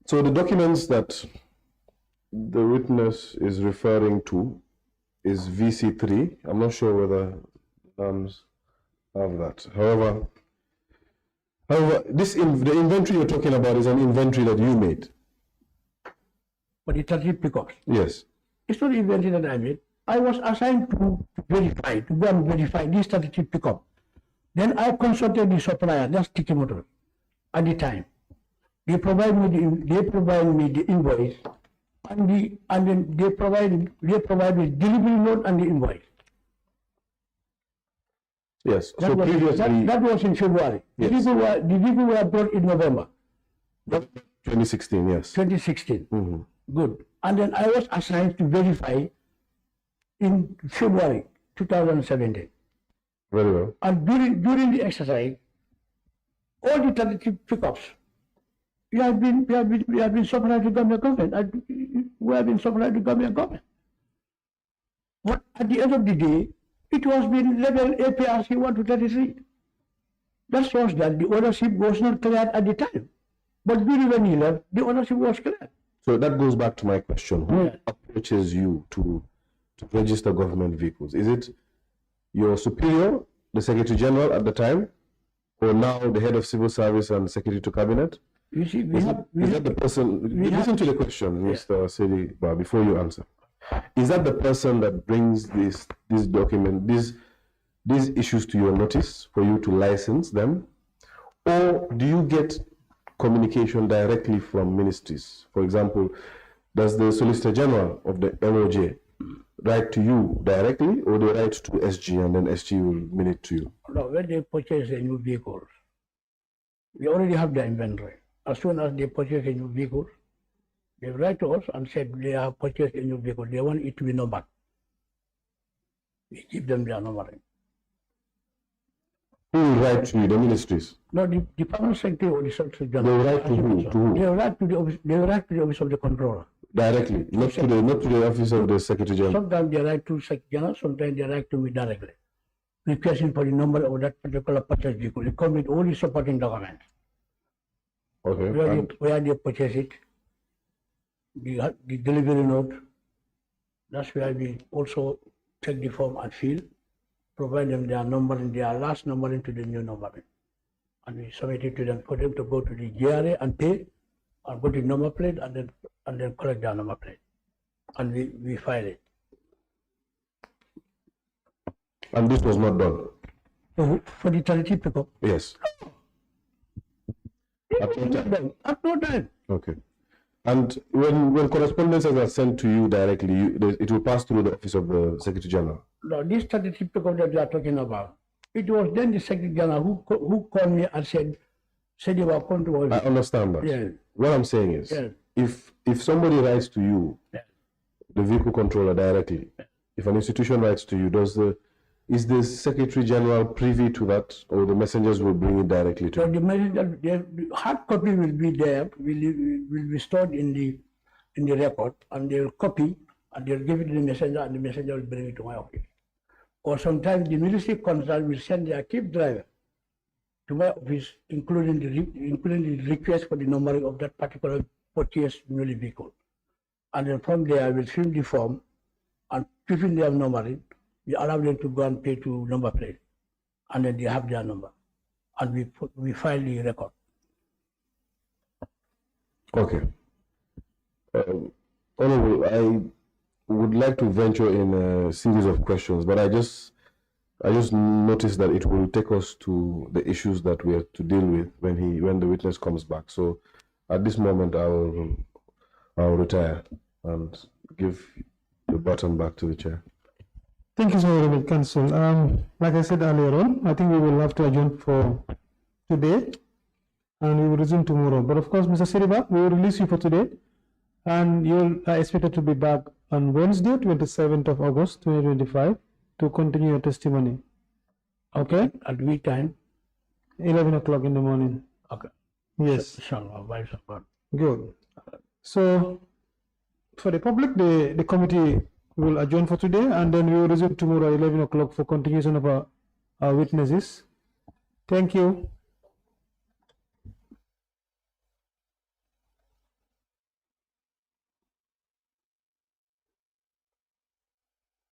so the documents that the witness is referring to is VC3. I'm not sure whether NAMs have that. However, the inventory you're talking about is an inventory that you made. But the 30 pickups. Yes. It's not the inventory that I made. I was assigned to verify, to go and verify these 33 pickup. Then I consulted the supplier, that's TK Motors, at the time. They provide me the invoice, and then they provide me delivery note and the invoice. Yes. That was in February. Yes. The vehicle were brought in November. 2016, yes. 2016. Mm-hmm. Good. And then I was assigned to verify in February 2017. Very well. And during the exercise, all the 33 pickups, we have been supplied to government. We have been supplied to government. But at the end of the day, it was being level APRC 1 to 33. That shows that the ownership was not clear at the time. But during when he left, the ownership was clear. So that goes back to my question. Who approaches you to register government vehicles? Is it your superior, the Secretary General at the time, or now the head of civil service and secretary to cabinet? You see, Is that the person? Listen to the question, Mr. Saidy, before you answer. Is that the person that brings this document, these issues to your notice for you to license them, or do you get communication directly from ministries? For example, does the Solicitor General of the MOJ write to you directly, or they write to SG and then SG will mail it to you? No, when they purchase a new vehicle, we already have the inventory. As soon as they purchase a new vehicle, they write to us and said they have purchased a new vehicle. They want it to be numbered. We give them their numbering. Who will write to you, the ministries? No, the Permanent Secretary or the Secretary They General. will write to who? To who? They write to the office. They write to the office of the controller. Directly, not to the office of the Secretary General. Sometimes they write to Secretary General. Sometimes they write to me directly, requesting for the number of that particular purchase vehicle. It comes with all the supporting documents. Okay. Where they purchase it, the delivery note. That's where we also take the form and fill, provide them their number and their last number into the new number, and we submit it to them for them to go to the GRA and pay, and go to the number plate and then collect their number plate, and we file it. And this was not done? For the 30 pickup? Yes. At no time? At no time. Okay. And when correspondences are sent to you directly, it will pass through the office of the Secretary General? No, this 33 pickup that we are talking about, It was then the Secretary General who called me and said, Saidy, we are come to I understand that. Yes. What I'm saying is, Yes. if somebody writes to you, Yes. the vehicle controller directly, if an institution writes to you, is the Secretary General privy to that, or the messengers will bring it directly to So you? the messenger, the hard copy will be there, will be stored in the record, and they'll copy, and they'll give it to the messenger, and the messenger will bring it to my office. Or sometimes the military concern will send their cab driver to my office, including the request for the numbering of that particular purchased newly vehicle. And then from there, I will fill the form, and keeping their numbering, we allow them to go and pay to number plate, and then they have their number, and we file the record. Okay. Honorable, I would like to venture in a series of questions, but I just noticed that it will take us to the issues that we have to deal with when the witness comes back. So at this moment, I'll retire and give the baton back to the chair. Thank you so very much, Council. Like I said earlier on, I think we will have to adjourn for today, and we will resume tomorrow. But of course, Mr. Saidy, we will release you for today, and you are expected to be back on Wednesday, 27th of August, 2025, to continue your testimony. Okay? At which time? 11 o'clock in the morning. Okay. Yes. Inshallah, by support. Good. So, for the public, the committee will adjourn for today, and then we will resume tomorrow at 11 o'clock for continuation of our witnesses. Thank you.